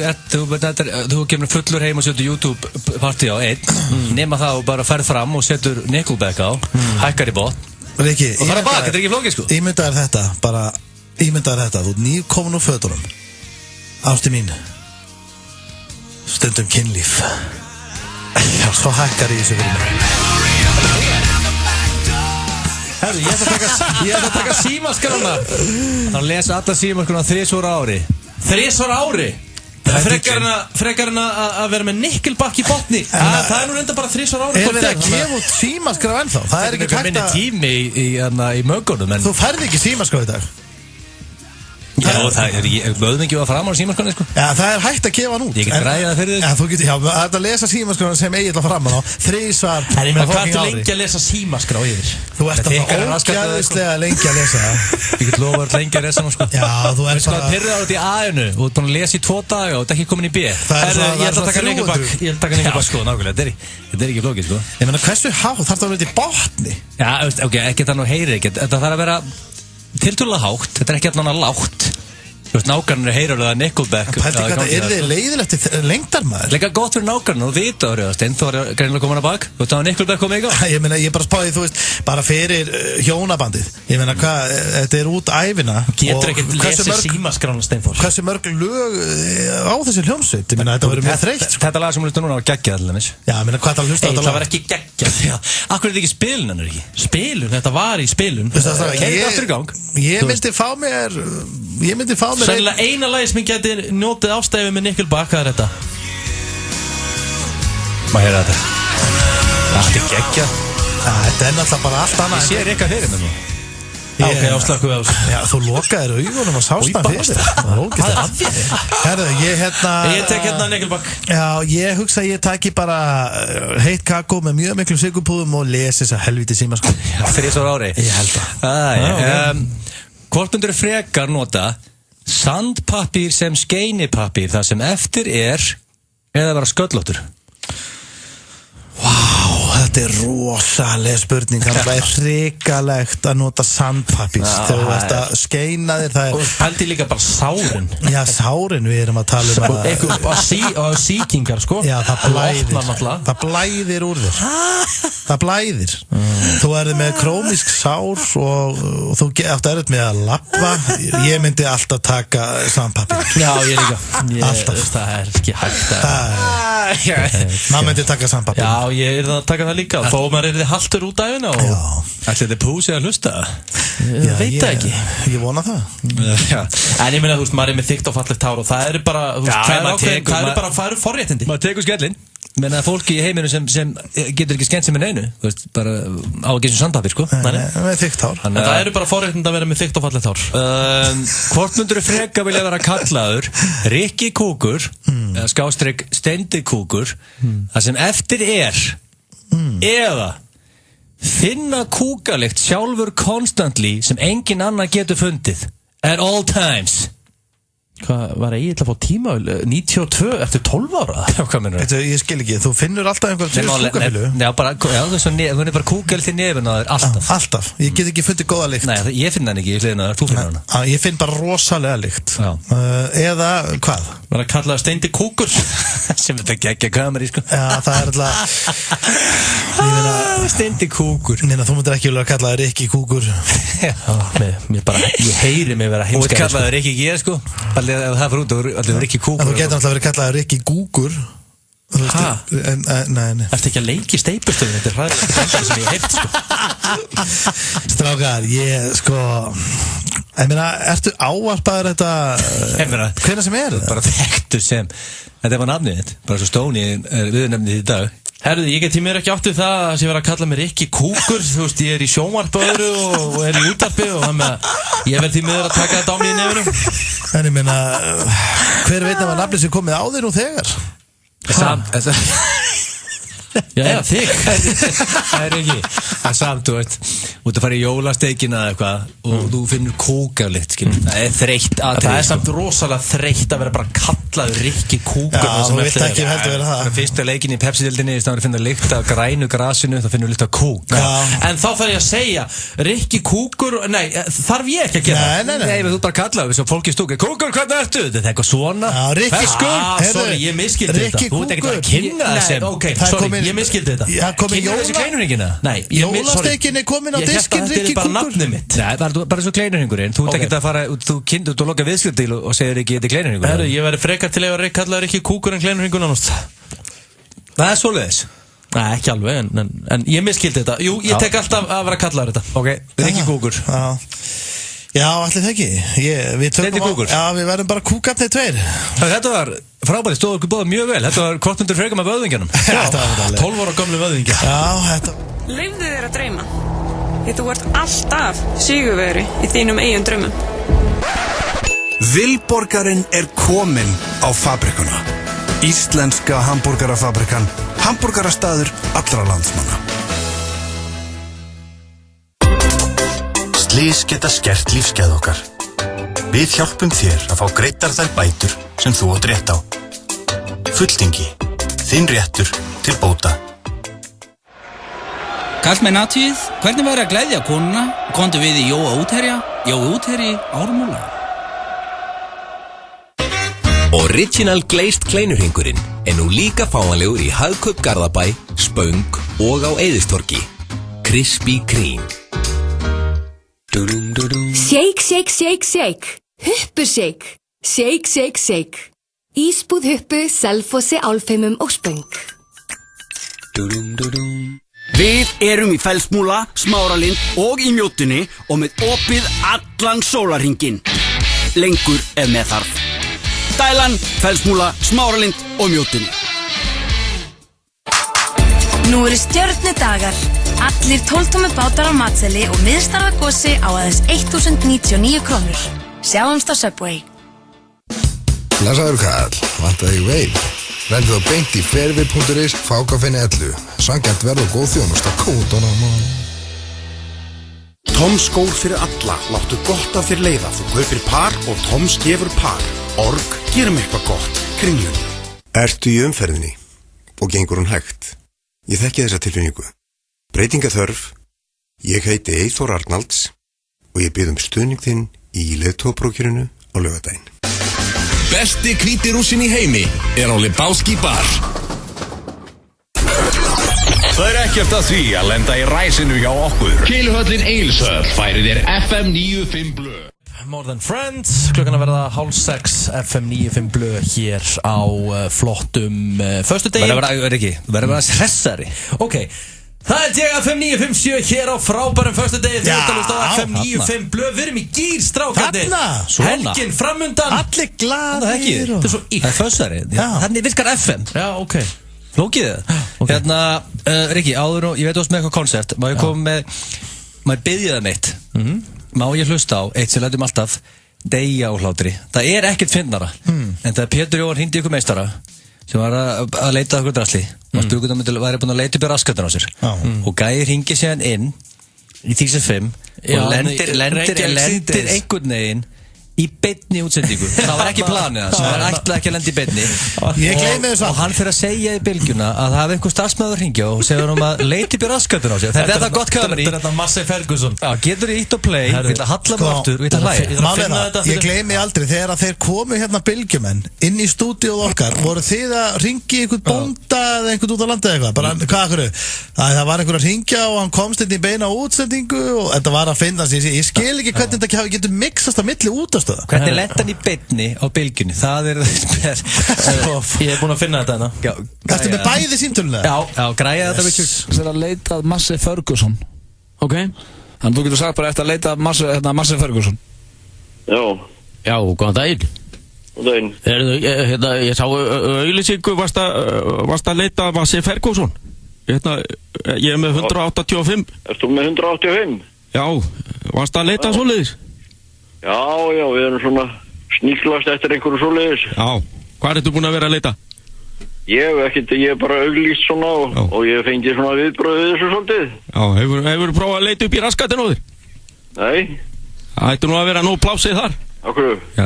þú kemur fullur heim og setur YouTube partí á einn, nema það og bara ferð fram og setur Nickelback á, hækkar í botn. Riki, og fara bak, þetta ekki flókið sko. Ímyndaður þetta, þú ný komin úr fötunum. Ásti mín, stundum kynlíf. Já, svo hækkar í þessu fyrir mig. Herru, ég ætla að taka símaskrána. Hann lesa alla símaskrána 3 ári. 3 ári? Frekar en að vera með Nickelback í botni. Það er nú reynda bara 3 ári. Er það að gefa út símaskrá ennþá? Það er ekki hægt að minni tími í mögunum. Þú færði ekki símaskrá í dag? Já, það er möðmingi að fram á símaskráni sko. Já, það er hægt að gefa hann út. Ég get græðið það fyrir þig. Já, þú getur, já, það er að lesa símaskrána sem Egill að fram á 3 svar. En ég meina, hvað ertu lengi að lesa símaskrá yfir? Þú ert alltaf ógæðislega lengi að lesa það. Ég get lofa að lengi að lesa hann sko. Já, þú ert bara að pyrra át í A-inu og þú ert búin að lesa í 2 daga og þetta er ekki komin í B. Ég ætla að taka Nickelback sko, nákvæmlega. Þetta er ekki flókið sko. Ég meina, hversu hátt þarf það að vera í botni? Já, ok, ekki það nú heyri ekki. Þetta þarf að vera tiltölulega hátt. Þetta er ekki allan að lágt. Þú veist, nákvæmlega heyrir það Nickelback. Pælti hvað það er þið leiðilegt lengdarmaður. Leika gott fyrir nákvæmlega og vita það, Steindór var greinilega komin að bak. Þú veist, það var Nickelback komið í gang. Ég meina, ég bara spáði, þú veist, bara fyrir hjónabandið. Ég meina, hvað, þetta er út ævina. Getur ekkert lesið símaskrána, Steindór. Hversu mörg lög á þessi hljómsveit? Ég meina, þetta verður mjög þreytt. Þetta lag sem hún hlusta núna var geggjað allaveg. Já, ég meina, hvað það hlusta á þetta lag? Það var ekki geggjað. Akkur er þetta ekki spilun, hann er ekki? Spilun, þetta var í spilun. Ég myndi fá mér sennilega eina lagi sem ég geti notið ástæði með Nickelback, hvað er þetta? Maður heyra þetta. Það er geggjað. Þetta er náttúrulega bara allt annað. Ég sé Rikka fyrir mér nú. Ok, áslöku við á þessu. Já, þú lokaðir augunum og sást það fyrir. Hvað er að þér? Herðu, ég tek hérna Nickelback. Já, ég hugsa að ég taki bara heitt kakó með mjög miklum sigurpúðum og lesi þessa helviti símaskrána. Já, 3 ári. Ég held það. Hvort myndir frekar nota sandpappír sem skeinipappír það sem eftir eða vera sköllóttur? Þetta er rosalega spurning. Það er hrikalegt að nota sandpappís þegar þú ert að skeina þér. Og pældi líka bara sárin. Já, sárin við erum að tala um eitthvað sýkingar sko. Já, það blæðir úr þér. Það blæðir. Þú erði með krónisk sár og þú átt erfitt með að lappa. Ég myndi alltaf taka sandpappír. Já, ég líka. Alltaf. Það er ekki hægt maður myndi taka sandpappír. Já, ég er að taka það líka. Þó maður er þið haltur út af hérna. Ætli þetta er púsið að hlusta? Ég veit það ekki. Ég vona það. En ég meina, þú veist, maður er með þykkt og fallegt hár og það er bara, það eru forréttindi. Maður tekur skellin. Menna fólki í heiminu sem getur ekki skemmt sem er neinu, þú veist, bara á að gera sandpappír, sko. Með þykkt hár. En það eru bara forréttindi að vera með þykkt og fallegt hár. Hvort myndur þú freka vilja vera kallaður Rikki Kúkur, / Steindi Kúkur, það sem eftir eða finna kúkalikt sjálfur constantly sem engin annar getur fundið at all times? Hvað var Egill að fá tíma 92 eftir 12 ára? Já, hvað mennur það? Ég skil ekki, þú finnur alltaf einhverjum kúkafílu. Já, þú er bara kúkalikt í nefn á þér, alltaf. Alltaf, ég get ekki fundið góða lykt. Nei, ég finn hann ekki, ég hliðina þér, þú finnir hana. Ég finn bara rosalega lykt. Eða, hvað? Var að kalla það Steindi Kúkur sem þetta geggja kameri, sko. Já, það er alltaf Steindi Kúkur. Neina, þú myndir ekki vilja að kalla það Rikki Kúkur. Ég heyri mig vera heimskæri. Og kalla það Rikki G, sko. Ef það fyrir út og allir Rikki Kúkur. Þú getur alltaf verið kallað Rikki Gúkur. Hæ? Nei. Ertu ekki að leiki steipustöðum? Þetta er ræðilega sem ég heilt, sko. Strákar, ég meina, ertu ávarpaður þetta hvenær sem er? Bara þekktu sem, þetta var nafnið þitt, bara svo Stóni viðnefnið í dag. Herðu, ég get í mér ekki áttið það að ég verið að kalla mig Rikki Kúkur. Þú veist, ég er í sjónvarpi öðru og er í útvarpi og þannig að ég verð því miður að taka þetta á mig í nefnum. En ég meina, hver veit að nafnið sem komið á þig nú þegar? Já, þig. Það er ekki. Það er samt, þú veit. út að fara í jólasteikina eða eitthvað og þú finnur kúkaflykt, skilur. Það þreytt atriði. Það samt rosalega þreytt að vera bara kallaður Rikki Kúkur. Já, þú vilt ekki heldur vera það. Fyrsta leikin í Pepsi-deildinni, í staðan að finna lykt af grænu grasinu, þá finnur lykt af kúk. En þá þarf ég að segja, Rikki Kúkur, nei, þarf ég ekki að gera. Nei, þú bara kallaðu, svo fólki stúk, Kúkur, hvernig ertu? Þetta eitthvað svona. Sorry, ég miskildi þetta. Þú ert ekkert að kynna það sem. Ok, sorry, ég miskildi þetta. Kynna þessi kleinurhingina? Nei, Jólastekin komin á diskinn, Rikki Kúkur. Nei, bara svo kleinurhingurinn. Þú ert ekkert að fara, þú lokar viðskiptdíl og segir ekki þetta er kleinurhingur. Herru, ég væri frekar til að kalla Rikki Kúkur en kleinurhingur nánast. Það er svoleiðis. Nei, ekki alveg, en ég miskildi þetta. Jú, ég tek alltaf að vera kallaður þetta. Ok, Rikki Kúkur. Já, allir það ekki. Við verðum bara kúkarnir tveir. Þetta var frábæri, stóðu okkur báða mjög vel. Þetta var kortundur frekar með vöðvingjanum. 12 ára gamli vöðvingja. Leyfðu þér að dreyma. Því þú ert alltaf sigurvegari í þínum eigin draumum. Vilborgarinn er kominn á fabrikuna. Íslenska hambúrgarafabrikan. Hambúrgarastaður allra landsmanna. Slys geta skert lífsgæði okkar. Við hjálpum þér að fá greiddar þær bætur sem þú átt rétt á. Fulltingi. Þinn réttur til bóta. Kall með natíð, hvernig væri að gleðja konuna? Komdu við í Jóa útherja, Jóa útherji Ármúla. Original Glazed kleinurhingurinn er nú líka fáanlegur í Hagkaup Garðabæ, Spöng og á Eiðistorgi. Krispy Kreme. Shake, shake, shake, shake. Huppu shake. Shake, shake, shake. Ísbúð Huppu, Selfossi, Álfheimum og Spöng. Við erum í Fellsmúla, Smáralind og í Mjóttunni og með opið allan sólarhringinn. Lengur ef með þarf. Dælan, Fellsmúla, Smáralind og Mjóttunni. Nú eru stjörnudagar. Allir 12 tómmu bátar á matseli og miðstarðagossi á aðeins 1099 krónur. Sjáumst á Subway. Blessaður Karl, vantaði þig veil. Rendu þá beint í fervi.is, fákafinni 11. Sanngjarnt verð og góð þjónusta, kódana mann. Toms skór fyrir alla, láttu gott af þér leiða. Þú kaupir par og Toms gefur par. Org, gerum eitthvað gott, Kringlunni. Ertu í umferðinni og gengur hún hægt? Ég þekki þessa tilfinningu. Breytinga þörf. Ég heiti Eyþór Arnalds og ég bið stuðning þinn í leiðtogaprófkjörinu á laugardaginn. Besti hvíti rússin í heimi er á Lebowski bar. Það er ekkert að því að lenda í ræsinu hjá okkur. Keiluhöllin Egilshöll færir þér FM 95 blö. More Than Friends, klukkan að verða 5:30 FM 95 blö hér á flottum föstudegi. Verður að vera hressari. Ok, það er ég FM 957 hér á frábærum föstudegi. Þið ert að hlusta á FM 95 blö. Við erum í gír, strákandi. Helgin framundan. Allir glaðir. Þetta er svo íkt. Það er föstudegi. Þannig virkar FM. Já, ok. Flókið það. Hérna, Rikki, áður og ég veit með eitthvað koncept. Má ég koma með, má ég biðja það neitt? Má ég hlusta á eitt sem lætum alltaf deyja á hlátri. Það er ekkert fyndnara. En það Pétur Jóhann hringdi ykkur meistara sem var að leita okkur drasli og stúkunum væri búin að leita upp í raskatinn á sér. Og gæði hringi sér inn í 1005 og lendir einhvern veginn í beinni útsendingu. Það var ekki planið það, sem var ætla ekki að lenda í beinni. Ég gleymi þessu. Og hann fyrir að segja í bylgjuna að það hafi einhver starfsmaður hringja og segja hann að leiti upp í raskatinn á sér. Þetta er það gott kameri. Þetta er þetta Massey Ferguson. Já, getur þið ítt og play, við ætla að halla mig aftur, við ætla að hlæja. Ég gleymi aldrei þegar þeir komu hérna bylgjumenn inn í stúdíóð okkar, voru þið að ringi einhvern bónda eða einhvern út á landi eða eitthvað? Bara, hvað akkur? Það var einhver að ringja og hann komst inn í beina útsendingu og þetta var að finna sig. Ég skil ekki hvernig þetta getur mixast á milli útastöða. Hvernig lent hann í beinni á bylgjunni? Það er ég er búin að finna þetta hérna. Ertu með bæði símtölulega? Já, græja þetta við Það er að leita að Massey Ferguson. Ok. Þannig þú getur sagt bara eftir að leita að Massey Ferguson. Já, góðan daginn. Góðan daginn. Ég sá auglýsingu, varst að leita að Massey Ferguson. Ég er með 185. Ertu með 185? Já, varst að leita svoleiðis? Já, við erum svona sníklast eftir einhverju svoleiðis. Já, hvað ertu búin að vera að leita? Ég hef ekkert, ég hef bara auglýst svona og ég hef fengið svona viðbröð við þessu svolítið. Já, hefur prófað að leita upp í raskatinn á þér? Nei. Það ætti nú að vera nú plásið þar. Á hverju? Já,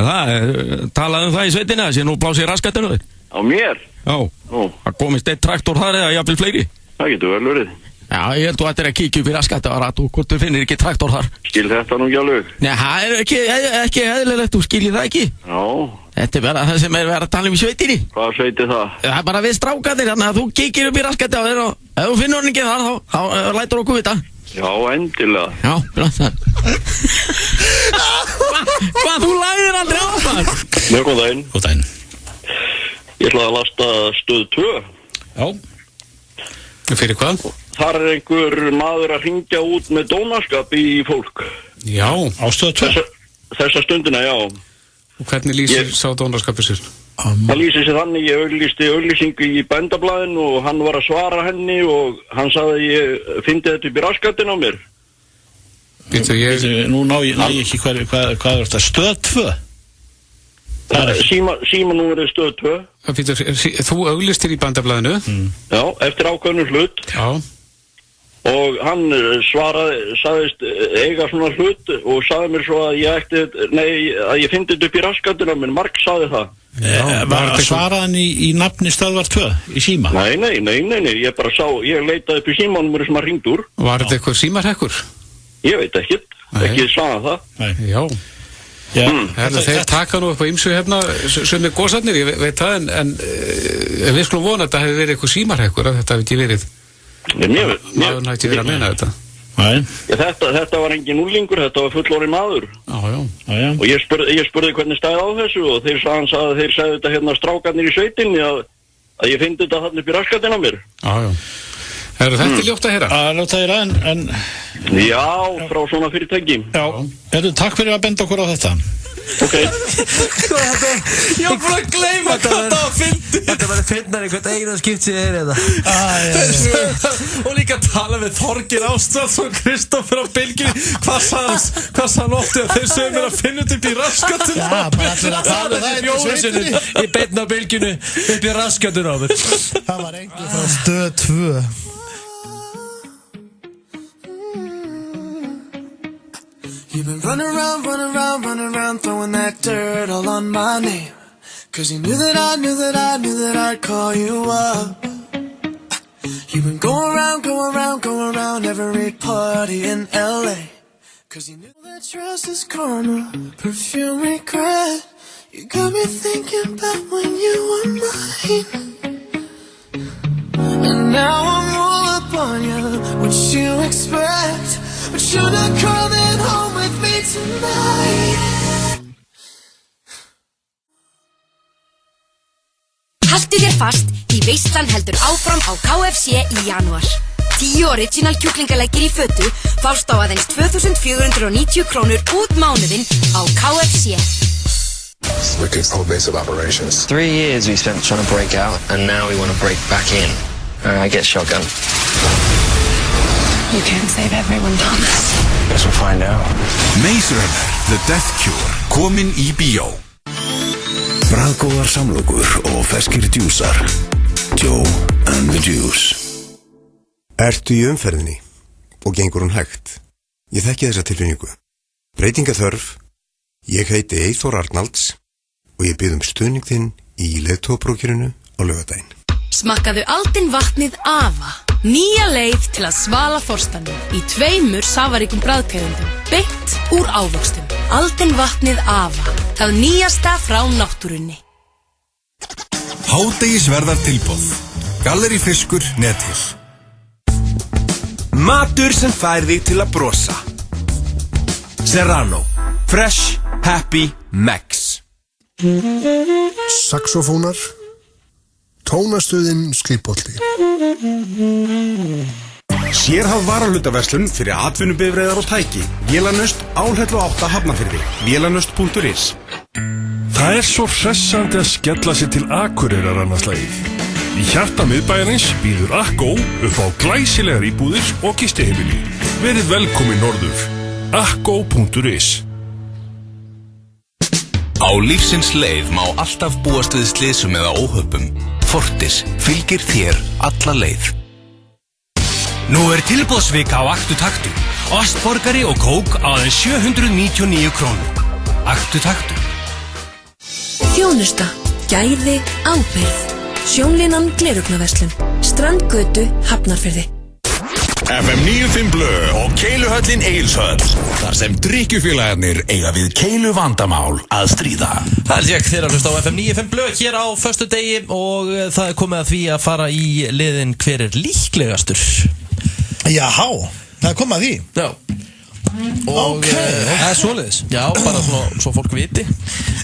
talaði um það í sveitinni, það sé nú plásið í raskatinn á þér. Á mér? Já. Það komist eitt traktor þar eða jafnvel fleiri. Það getur vel verið. Já, ég held þú ættir að kíkja upp í raskatinn og ræta hvort þú finnir ekki traktor þar. Skil þetta nú ekki alveg? Nei, það er ekki eðlilegt, þú skiljið það ekki. Já. Þetta er bara það sem er verið að tala um í sveitinni. Hvað sveit er það? Það er bara við strákarnir, þannig að þú kíkir upp í raskatinn á þér og ef þú finnur hann ekki þar, þá lætur okkur vita. Já, endilega. Já, bláttan. Hvað, þú læðir aldrei á það? Mjög góð daginn. Góð daginn. Ég ætlaði að lasta stöð 2. Já. Fyrir hvað? Þar er einhver maður að hringja út með dónaskap í fólk. Já, á stöð 2. Þessa stundina, já. Og hvernig lýsir sá dónaskapið sér? Það lýsir sér þannig, ég auglýsti auglýsingu í Bændablaðinu og hann var að svara henni og hann sagði að ég fyndi þetta upp í raskatinn á mér. Nú ná ég ekki hvað er þetta, stöð 2? Síma nú er stöð 2. Þú auglýstir í Bændablaðinu? Já, eftir ákveðnum hlut. Já. Og hann sagðist eiga svona hlut og sagði mér svo að að ég fyndi þetta upp í raskatinn á mér. Mark sagði það. Svaraði hann í nafni stöðvar 2 í síma? Nei, ég bara ég leitaði upp í símanum sem hann hringd úr. Var þetta eitthvað símarhekkur? Ég veit ekkert, ekki sagði það. Nei. Já. Þeir taka nú upp á ýmsu hérna sem er góðsarnir, ég veit það, en við skulum vona að þetta hefði verið eitthvað símarhekkur, að þetta hefði ekki verið maður hætti verið að meina þetta. Þetta var engin úlingur, þetta var fullorðinn maður. Já. Og ég spurði hvernig stæði á þessu og þeir sagði þetta hérna strákarnir í sveitinni að ég fyndi þetta þarna upp í raskatinn á mér. Já. Þetta er ljótt að heyra. Ljótt að heyra, en... Já, frá svona fyrirtæki. Já. Takk fyrir að benda okkur á þetta. Ok. Ég var búin að gleyma hvað það var fyndið. Þetta var finnar einhvern eigin skipt sem ég er þetta. Og líka tala við Þorgeir Ástráðsson og Kristófer á bylgjunni. Hvað sagði hann ofti að þeir sögum mér að finna þetta upp í raskatinn? Já, bara allir að tala það í sveitinni. Ég beina á bylgjunni upp í raskatinn á mér. Það var einhver frá stöð 2. You've been running around, throwing that dirt all on my name. Cause you knew that I'd call you up. You've been going around every party in LA. Cause you knew that trust is karma, perfume regret. You got me thinking about when you were mine. And now I'm all up on you, what you expect. But you're not coming home with me tonight. Haltu þér fast, því veislan heldur áfram á KFC í janúar. 10 original kjúklingaleggir í fötu fást á aðeins 2.490 krónur út mánuðinn á KFC. Wicket's whole base of operations. 3 years we spent trying to break out, and now we want to break back in. I get shotgun. You can't save everyone, Thomas. Guess we'll find out. Maze Runner, The Death Cure, komin í bíó. Bragðgóðar samlokur og ferskir djúsar. Joe and the Juice. Ertu í umferðinni og gengur hún hægt? Ég þekki þessa tilfinningu. Breytinga þörf. Ég heiti Eyþór Arnalds og ég bið stuðning þinn í leiðtogaprófkjörinu á laugardaginn. Smakkaðu Aldin vatnið Ava. Nýja leið til að svala þorstanum í 2 safaríkum bragðtegundum, beint úr ávöxtum. Aldin vatnið Ava. Það nýjasta frá náttúrunni. Hádegisverðar tilboð. Gallerí Fiskur Nethill. Matur sem fær þig til að brosa. Serrano. Fresh, happy, Max. Saxofónar. Tónastöðin Skrifbolti. Sérhæfð varahlutaverslun fyrir atvinnubifreiðar og tæki. Vélanöst Álhellu 8 Hafnarfirði. Vélanöst.is. Það er svo hressandi að skella sér til Akureyrar annað slagið. Í hjarta miðbæjarins býður Akko upp á glæsilegar íbúðir og gistiheimili. Verið velkomin norður. Akko.is. Á lífsins leið má alltaf búast við slysum eða óhöppum. Fortis fylgir þér alla leið. Nú tilboðsvika á Aktu Taktu. Ostborgari og kók á aðeins 799 krónur. Aktu Taktu. Þjónusta, gæði, ábyrgð. Sjónlínan Gleraugnarverslun. Strandgötu, Hafnarfirði. FM 95 Blö og Keiluhöllin Egilshöll. Þar sem drykkjufélagarnir eiga við keilu vandamál að stríða. Það ég þeirra hlust á FM 95 Blö hér á föstudegi og það komið að því að fara í liðin hver líklegastur. Jáhá, það komið að því. Já. Og það svoleiðis. Já, bara svo fólk viti.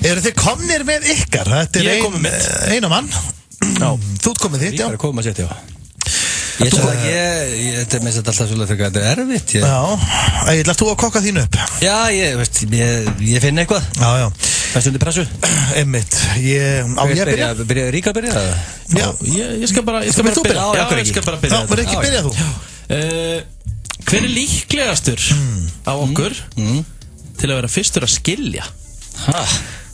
Eru þið komnir með ykkar? Þetta einu mann. Já. Þú ert komið þitt, já. Ég er komið að setja, já. Þetta er með þetta alltaf svolítið þegar þetta er erfitt. Já, Egill, ert þú að kokka þínu upp? Já, ég finn eitthvað. Já. Fæst undir pressu? Einmitt. Á ég að byrja? Byrjaði Ríka að byrja? Já. Ég skal bara byrja. Já, ég skal bara byrja. Þá verður ekki byrjað þú. Hver líklegastur á okkur til að vera fyrstur að skilja?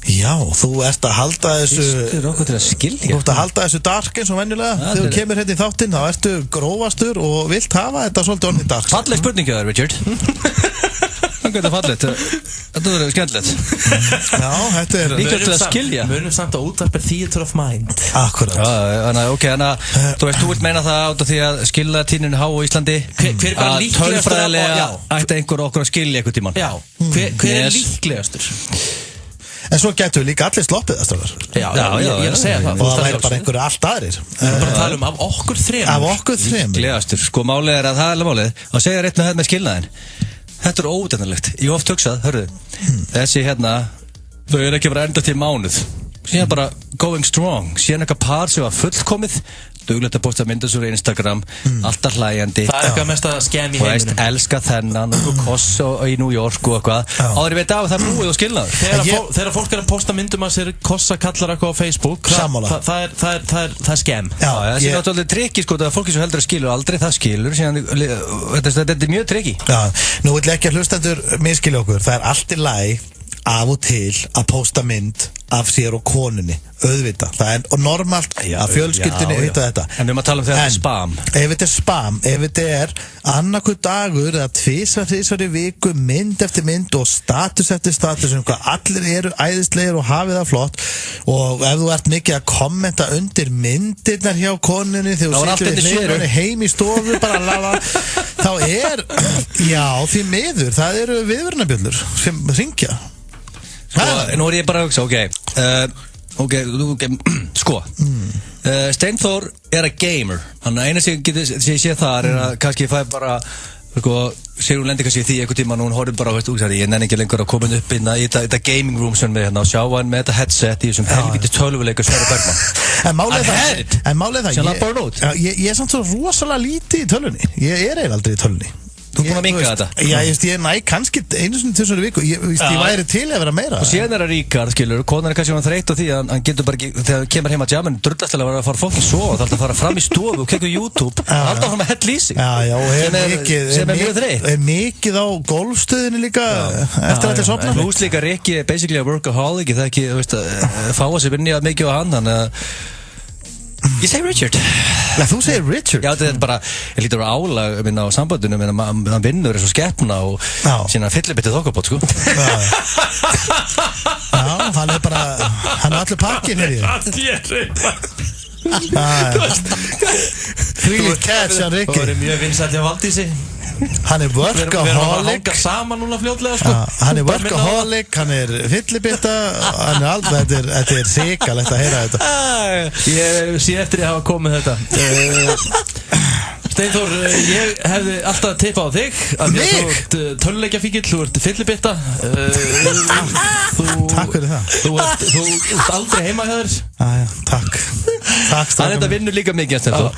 Já, þú ert að halda þessu okkur til að skilja. Þú ert að halda þessu dark eins og venjulega. Þegar þú kemur hérna í þáttinn þá ertu grófastur og vilt hafa þetta svolítið orðið dark. Falleg spurningi það, Richard. Það er fallegt. Þetta verður skemmtilegt. Já, þetta er líka til að skilja. Munum samt að útvarpa theater of mind. Akkurat. Þannig að þú vilt meina það át af því að skilja tíðninu há á Íslandi að tölfræðilega ætti einhver okkur að skilja einhvern tímann. Já, hver líklegastur? En svo getur við líka allir sloppið það strafar. Já, ég er að segja það. Og það væri bara einhverju allt aðrir. Við erum bara að tala af okkur þremur. Af okkur þremur. Líklegastur. Sko málið er að það er alveg málið. Að segja rétt með skilnaðin. Þetta er óutefnilegt. Ég oft hugsað, hörðu, þessi þau eru ekki bara enda til mánuð. Síðan bara going strong. Síðan eitthvað par sem var fullkomið. Duglegt að posta myndir svo í Instagram, alltaf hlæjandi. Það er eitthvað mest að skemm í heiminum. Elska þennan, koss í New York og eitthvað. Áður veit af að það er búið og skilnaður. Þegar fólk er að posta myndum að sér kossa kallar eitthvað á Facebook, það er skemm. Já, það sé náttúrulega trikki sko, það er fólki sem heldur að skilur aldrei, það skilur. Þetta er mjög trikki. Já, nú vil ekki að hlustendur miskilja okkur, það er allt í lagi af og til að posta mynd af sér og konunni, auðvitað það er normalt að fjölskyldunni auðvitað þetta. En við erum að tala þegar þetta er spam. Ef þetta er spam, ef þetta er annarkur dagur eða tvisvar í viku mynd eftir mynd og status eftir status hvað allir eru æðislegir og hafið það flott og ef þú ert mikið að kommenta undir myndirnar hjá konunni þegar þú situr við heim í stofu bara lafa þá því miður það eru viðvörunarbjöllur sem ringja. Nú er ég bara að hugsa, sko Steinþór er að gamer þannig að eina sem ég sé þar er að kannski ég fæ bara segur hún lendi kannski því einhvern tíma hún horfði bara á ég nenni ekki lengur að koma upp inn í þetta gaming room sem við og sjá hann með þetta headset í þessum helvítis tölvuleik Sverrir Bergman En málið það ég er samt svo rosalega lítið í tölvunni ég er aldrei í tölvunni. Þú er búin að minga þetta? Já, ég næ kannski einu sinni til svona viku ég væri til að vera meira. Og síðan er það Ríkard, skilur, konan er kannski hann þreytt á því að hann getur bara ekki, þegar hann kemur heim að jammin drullast til að vera að fara fólk í sofa það er að fara fram í stofu og kekka YouTube alltaf hann með hell lýsing sem er mjög þreytt. Er mikið á golfstöðinu líka eftir að þetta sopna? Plus líka Rikki er basically a workaholic það ekki, þú veist, fá að sér vinni mikið á hann ég segi Richard. Já, þú segir Richard? Já, þetta er bara, ég lítur á álag á sambandinu, hann vinnur eins og skeppna og síðan hann fyllir bitið þokkabót, sko. Já, hann er bara, hann er allir pakkin hér í. Þú er catch, hann Rikki. Það voru mjög vinsætt hjá Valdísi. Hann er workaholic. Við erum að hanga saman núna fljótlega, sko. Hann er workaholic, hann er fyllibitta, hann er alveg, þetta er sikalegt að heyra þetta. Ég sé eftir að hafa komið þetta. Steinþór, ég hefði alltaf tippað á þig að þú ert töluleikjafíkill, þú ert fyllibitta. Takk fyrir það. Þú ert aldrei heima hjá þér. Takk. Hann þetta vinnur líka mikið, Steinþór.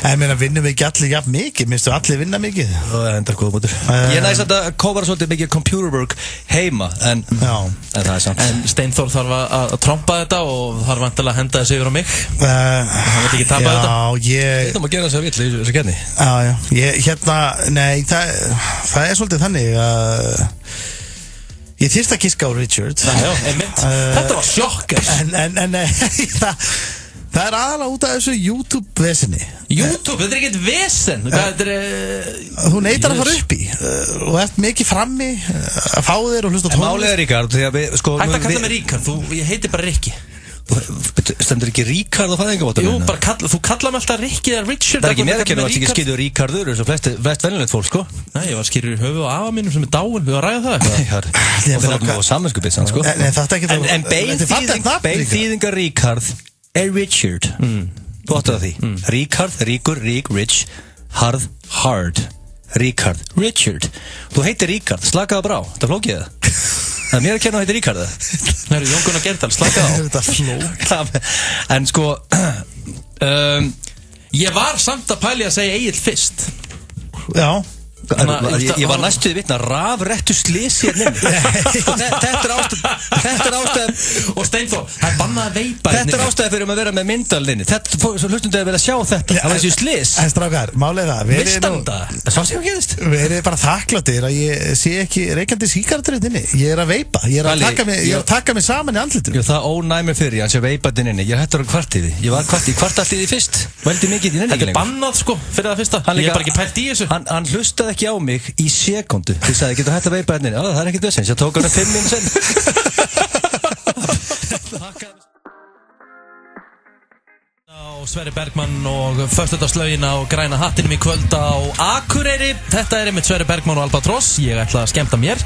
Ég meina, vinnum við ekki allir jafn mikið? Minnstu allir vinna mikið? Það er endar góða mútur. Ég næst að kópara svolítið mikið computer work heima, en það er samt. En Steinþór þarf að trompa þetta og þarf vantilega að henda þessi yfir á mig. Hann veit ekki tapa þetta. Þetta má gera þess að vill í þessu kenni. Nei, það er svolítið þannig að ég þyrst að giska á Richard. Þetta var sjokkar. En Það aðalega út af þessu YouTube-vesinni. YouTube? Þetta ekkert vesen. Þú neitar að fara upp í og ert mikið frammi að fá þér og hlusta tónlist. Málega Ríkard, því að við sko... Hægt að kalla mig Ríkard, ég heiti bara Rikki. Stendur ekki Ríkard á fæðingavottunum? Jú, bara þú kalla mig alltaf Rikki eða Richard. Það er ekki mér að kenna, þú ert ekki skilur Ríkardur eins og flest venjulegt fólk, sko. Nei, ég var skilur í höfu á afa mínum sem dáin, við varum að ræða það eitthvað. Og það er nú samanskubitsan, sko. En beinþýðingar Ríkard er Richard. Þú áttu það því. Ríkard, ríkur, rík, rich, harð, hard. Ríkard, Richard. Þú heitir Ríkard, slakaðu brá, þetta flókið það. Það er mér að kenna að heiti Ríkard það. Það eru Jón Gunnar Gerdal, slakaðu á. Þetta flók. En sko ég var samt að pæli að segja Egill fyrst. Já. Ég var næstuði vitna rafrættu slisi Þetta er ástæð og Steinþór, það er bannað að veipa Þetta er ástæð fyrir að vera með myndallinni hlustundu að vilja sjá þetta það var þessi slis En strákar, málið það Við erum bara þakkláttir að ég sé ekki reykjandi sígarettur inni Ég er að veipa, ég er að taka mig saman í andlitum Það ónæmi fyrir hans að veipa þetta inni Ég hættur að kvartiði Ég var kvartallið í fyrst Veldi mikið í nenni Þetta er bannað sko, fyrir það fyrsta Ég er bara ekki pælt í þessu Hann hlustaði ekki á mig í sekundu Þið sagði, getur hægt að veipa henni Það er ekkert vissins, ég tók hann 5 minn sen Sverrir Bergmann og föstudagslaugin á græna hattinum í kvöld á Akureyri Þetta er einmitt Sverrir Bergmann og Albatross Ég ætla að skemmta mér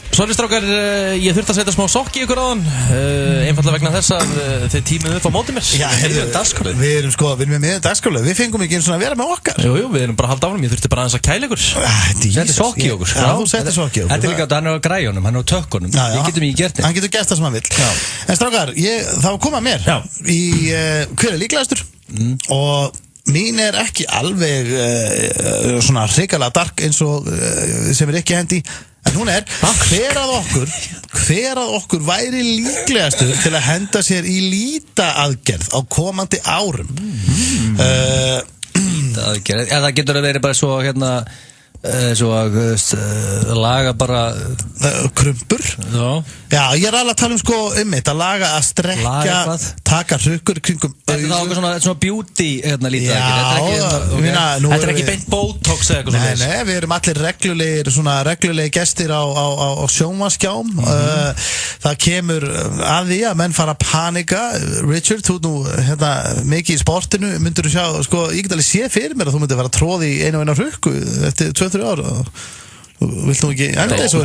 Sorry strákar, ég þurfti að setja smá sokk í ykkur áðan einfallega vegna þess að þið tímið upp á móti mér Já, við erum með dagskrálu Við fengum ekki eins og að vera með okkar Jú, við erum bara að halda áfram Ég þurfti bara aðeins að kæla ykkur Setti sokk í okkur Já, þú setti sokk í okkur Þetta er líka að hann er á græjunum, hann er á tökkunum Við getum ekki gert Hann getur gert það sem hann vill En strákar, það var komað mér í hver er líklegastur og mín er ekki alveg svona hrikalega dark eins og sem ekki hendi en hún er hver að okkur væri líklegastur til að henda sér í lítaaðgerð á komandi árum Lítaaðgerð það getur að vera bara svo svo að laga bara krumpur Já, ég er alveg að tala sko mitt að laga að strekka taka hrukkur kringum Þetta er svona beauty Þetta er ekki beint botox eða eitthvað Nei, við erum allir reglulegi gestir á sjónvarpsskjám Það kemur að því að menn fara að panika Richard, þú nú mikið í sportinu myndur þú sjá, sko, ég get alveg sé fyrir mér að þú myndir vera tróð í einu hrukku eftir 2-3 ár Vilt þú ekki enda þessu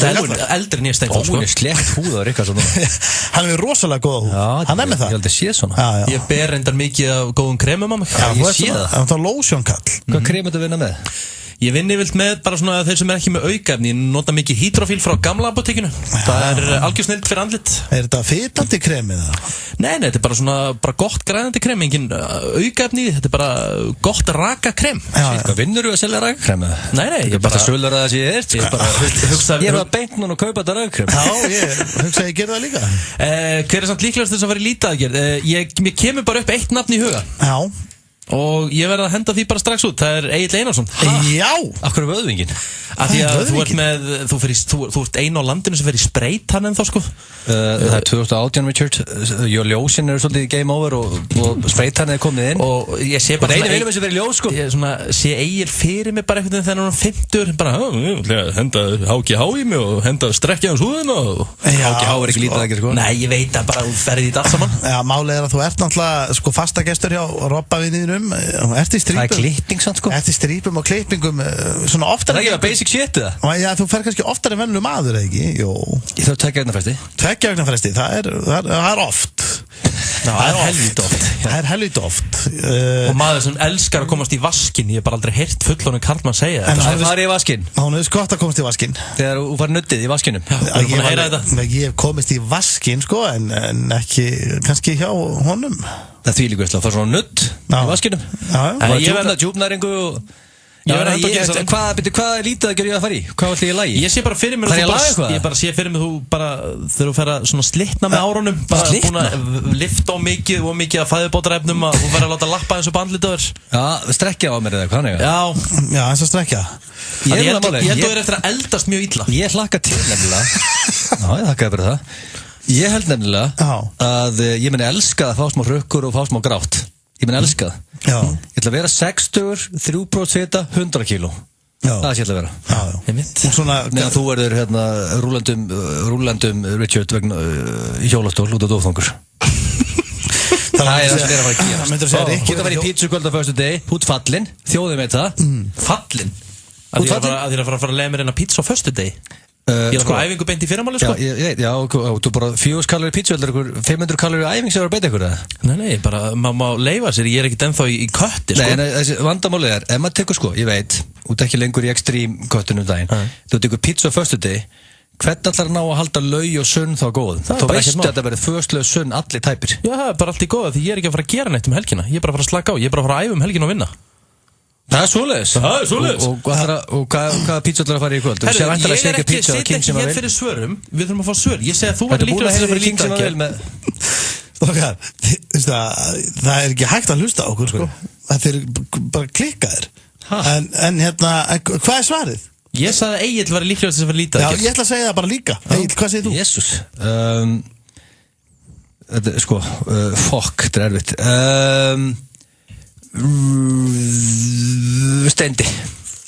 Eldri en ég Steinþór Hún er slett húð á Ríkard Hann er rosalega góð húð Hann er með það Ég held að sé svona Ég ber reyndar mikið af góðum kremum á mig Ég sé það Það er lotionkall Hvað krem er þetta að vinna með? Ég vinni vilt með bara svona þeir sem er ekki með aukaefni Ég nota mikið hydrofíl frá gamla apotekinu Það er algjör snill fyrir andlit Er þetta fitandi kremið það? Nei, þetta er bara gott græðandi krem Engin aukaefni, þetta er bara gott raka krem Hvað vinnur þú að selja raka krem? Nei, ég bara sölurar það sem ég er Ég er bara beint núna að kaupa þetta raka krem Já, ég hugsa að ég gerði það líka Hver er samt líklegast þess að vera í lítaaðgerð? Mér kemur bara upp eitt nafn í huga Já Og ég verði að henda því bara strax út Það er Egill Einarsson Já Akkur er vöðvingin Því að þú ert einu á landinu sem fer í spreyt hann ennþá sko Það er 2018 Richard Ljósin eru svolítið í game over og spreyt hann er komið inn Og ég sé bara einu viljum sem verið ljós sko Ég sé Egil fyrir mig bara einhvern veginn þegar hann er 50 bara henda HGH í mig og henda strekkja hans húðina HGH er ekki lítið ekki sko Nei ég veit að bara þú ferði í þetta saman Já málið er að þú ert náttúrulega sko fastagestur hjá Robbavinniðinum Ert í strípum Það er klipping sann sko Ert í strípum og klippingum svona oftar Það er ekki basic shit það Já þú fer kannski oftar en venlu maður eða ekki Jó Ég þarf 2 augnafresti 2 augnafresti, það er oft Það er helvít oft Það er helvít oft Og maður sem elskar að komast í vaskin Ég hef bara aldrei heyrt fullónu karlmann segja þetta Það farið í vaskin Hún hefði gott að komast í vaskin Þegar þú farið nuttið í vaskinum Ég hef komist í vaskin sko En ekki kannski hjá honum Það því líka að fara svona nutt í vaskinum Djúpnæringu og Hvað er lítið að gera ég að fara í? Hvað ætla ég að lagi? Ég sé bara fyrir mér Ég bara sé fyrir mér þú bara þegar þú fer að svona slitna með árunum bara búin að lifta á mikið og mikið að fæðubótarefnum og þú fer að láta lappa eins og bandlitaður Já, strekkja á mér eða hvað nega? Já, eins og strekkja Ég held að þú er eftir að eldast mjög illa Ég hlakka til nefnilega Já, ég þakkaði bara það Ég held nefnilega að ég meni elska að fá smá rökkur og fá smá grátt. Ég meni elska það. Já. Ég ætla að vera 60, 3% fita, 100 kíló. Það sé ég ætla að vera. Já. Neðan þú verður hérna rúlandum Richard vegna í hjólastól út á dófþangur. Það er það sem þér að fara að gera. Þú ert að vera í pítsukvöld á förstu degi, út fallin, þjóðum veit það. Fallin? Að þér að fara að lemja reyna pítsa á förstu degi? Ég er bara æfingu beint í fyrramáli sko. Já, þú bara 4 kalorir pítsu eða 500 kalorir æfing sem er að beita ykkur eða? Nei, bara maður má leifa sér, ég er ekkert ennþá í kötti sko. Nei, þessi vandamálið er, ef maður tekur sko, ég veit, út ekki lengur í extreme köttunum daginn, þú tekur pítsu á förstu degi, hvernig ætlar að ná að halda laug og sunn þá góð? Þú veist að þetta verður föðslaug sunn allir tæpir. Já, það er bara allt í góða því ég er ekki að fara að gera neitt helgina, ég er bara að fara að slaka á, ég er bara að fara að æfa helgina og vinna. Það er svoleiðis. Og hvaða pítsu ætlar að fara í kvöld? Herru, ég er ekki að setja ekki hér fyrir svörum. Við þurfum að fá svör. Ég segi að þú var líklega að fara í King sem að vel Það er ekki hægt að hlusta á okkur sko. Það er bara klikkaðir. En hérna, hvað er svarið? Ég sagði að Egill var líklega að fara lítið. Já, ég ætla að segja það bara líka. Egill, hvað segir þú? Jesús. Sko, fokk, þetta er erfitt. Steindi.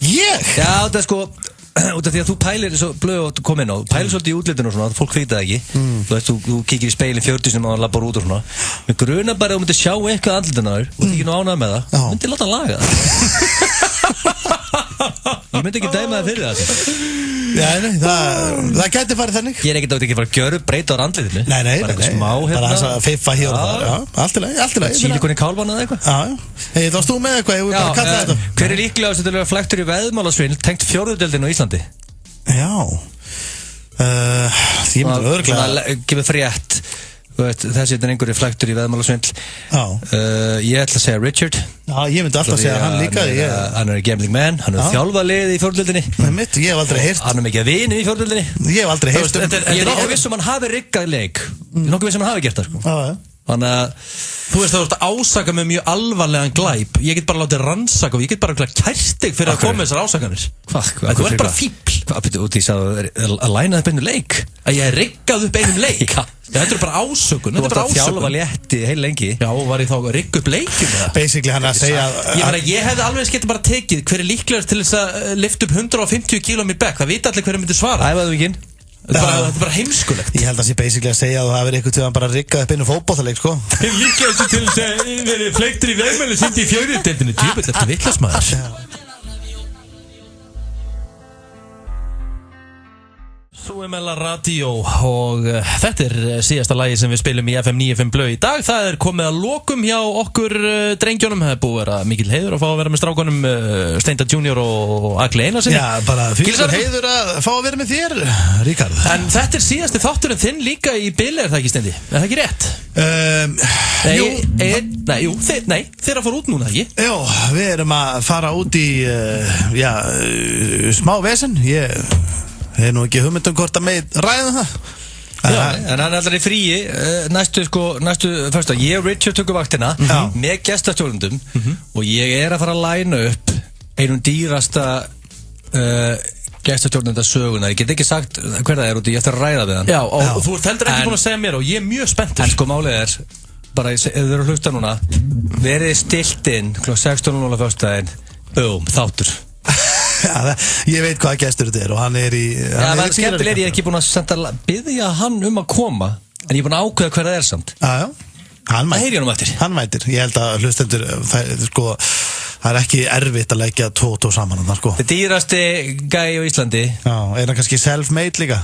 Ég? Já, það er sko út af því að þú pælir svo blöð og kom inn á pælir svolítið í útlitinu og svona, fólk veit það ekki þú veist, þú kíkir í speilin 40 sem maður labbar út og svona með gruna bara að þú myndir sjá eitthvað andlitinu þar og þú ekki nú ánægð með það myndir láta hann laga það ég myndi ekki dæma það fyrir það Já, það gæti farið þannig Ég er ekkert ekki að fara að gjöra breyta á andlitinu Nei, bara eitthvað smá bara þess að fiffa hér og það allt í lagi Sílikon í kálvana eða eitthvað Já, varst þú með eitthvað, ég voru bara að kalla þetta Hver er líklegast til að vera flektur í veðmálasvindl tengt 4. deildin á Íslandi? Já Því myndir öðruglega Gefið frétt þessi er einhverju flektur í veðmálasvindl Ég ætla að segja Richard Já, ég myndi alltaf að segja hann líka Hann er gambling man, hann er þjálfað lið í 4. deildinni Ég hef aldrei heyrt Hann er mikið að vini í 4. deildinni Ég hef aldrei heyrt Ég er nokkuð viss hann hafi riggað leik Ég er nokkuð viss hann hafi gert það sko Þannig að Þú veist það voru að ásaka með mjög alvarlegan glæp Ég get bara látið rannsaka og ég get bara kært þig fyrir að koma þessar ásakanir Þú ert bara fíbl Hvað betur út í að læna upp einu leik? Að ég hef riggað upp einum leik Þetta er bara ásökun Þú vart að þjálfa létti heil lengi Já, var ég þá að rigga upp leikum með það? Basically hann að segja Ég hefði alveg skemmt bara tekið hver er líklegast til þess að lifta upp 150 km í bekk Það vita allir hverju myndir svara Æfaðu ekki Þetta er bara heimskulegt Ég held að það sé basically að segja að það hefur eitthvað til að bara riggað upp einu fótboltaleik sko Líklegast til þess að verið fleiktur í vegmæli sindi í 4. deildinni Djúbill eftir villasmaður Súemella Radio og þetta er síðasta lagi sem við spilum í FM 95 Blöð í dag Það er komið að lokum hjá okkur drengjónum Það er búið að vera mikil heiður að fá að vera með strákunum Steinda Junior og Agli Einarsinni Já, bara fyrir heiður að fá að vera með þér, Ríkard En þetta er síðasti þátturinn þinn líka í bili, er það ekki Steindi? Er það ekki rétt? Nei, þeir að fara út núna, ekki? Jó, við erum að fara út í, smá vesen Ég nú ekki hugmyndum hvort að með ræða það Já, en hann er alltaf í fríi næstu fyrsta Ég og Richard tökum vaktina með gestastjórnendum og ég er að fara að læna upp einum dýrasta gestastjórnenda söguna Ég get ekki sagt hver það er út í ég eftir að ræða við hann Já, og þú ert heldur ekki búin að segja mér og ég er mjög spenntur En sko málið er bara ef þið eru að hlusta núna verið stilt inn kl. 16:00 föstudaginn þáttur Ég veit hvað gestur þetta er og hann er í skemmtileg ég er ekki búin að biðja hann að koma en ég er búin að ákveða hver það er samt Hann mætir Ég held að hlustendur sko, það er ekki erfitt að leggja tvo saman sko. Það dýrasti gæi á Íslandi Já, er hann kannski self-made líka?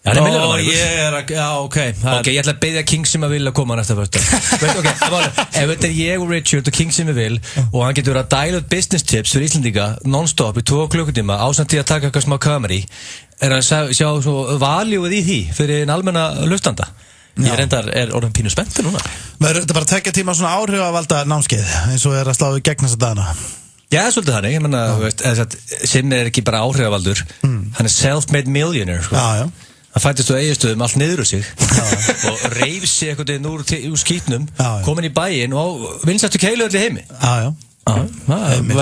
Já, ok ég ætla að biðja King sem að vil að koma næsta fyrsta Ef þetta er ég og Richard og King sem að vil og hann getur að dæla ut business tips fyrir Íslandinga non-stop í 2 klukkutíma ásamt til að taka eitthvað smá kameri er að sjá svo valjúið í því fyrir en almenna hlustanda Ég reyndar er orðin pínu spenntur núna Þetta er bara 2 tíma svona áhrifavalda námskeið eins og er að slá í gegn þessa dagana Já, svolítið þannig, ég menna Sim er ekki bara áhrifavaldur hann er self-made millionaire sko. Já Hann fættist á Egilsstöðum allt niður úr sig og reif sig einhvern veginn úr skítnum komin í bæinn og vinsættu keilu öll í heimi Og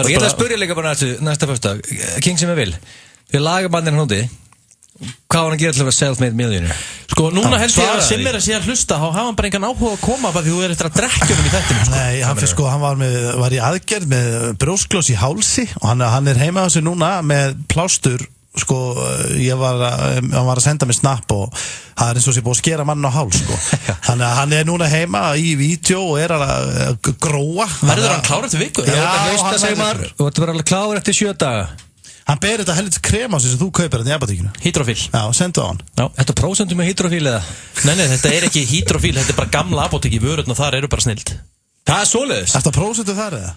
ég ætla að spyrja líka bara næsta föstudag King sem ég vil Fyrir lagabandinn hann úti Hvað var hann að gera til að vera self-made millionaire? Sko, núna held ég að sem að sé að hlusta þá hafa hann bara engan áhuga að koma bara því þú eftir að drekja honum í þættinu Nei, hann var í aðgerð með brjósklos í hálsi og hann heima á sig núna með plástur sko, hann var að senda mig snapp og það eins og sé búið að skera mann á háls sko. Þannig að hann núna heima í vídeo og að gróa Verður hann klár eftir viku? Þú ert bara alveg klár eftir 7 daga Hann ber þetta helvits krem á sig sem þú kaupir þetta í apotekinu Hydrofil Já, sendu á hann Þetta prósentum með hydrofil eða? Nei, þetta er ekki hydrofil, þetta er bara gamla apotek í vörun og þar eru bara snild Það er svoleiðis Þetta prósentu þar eða?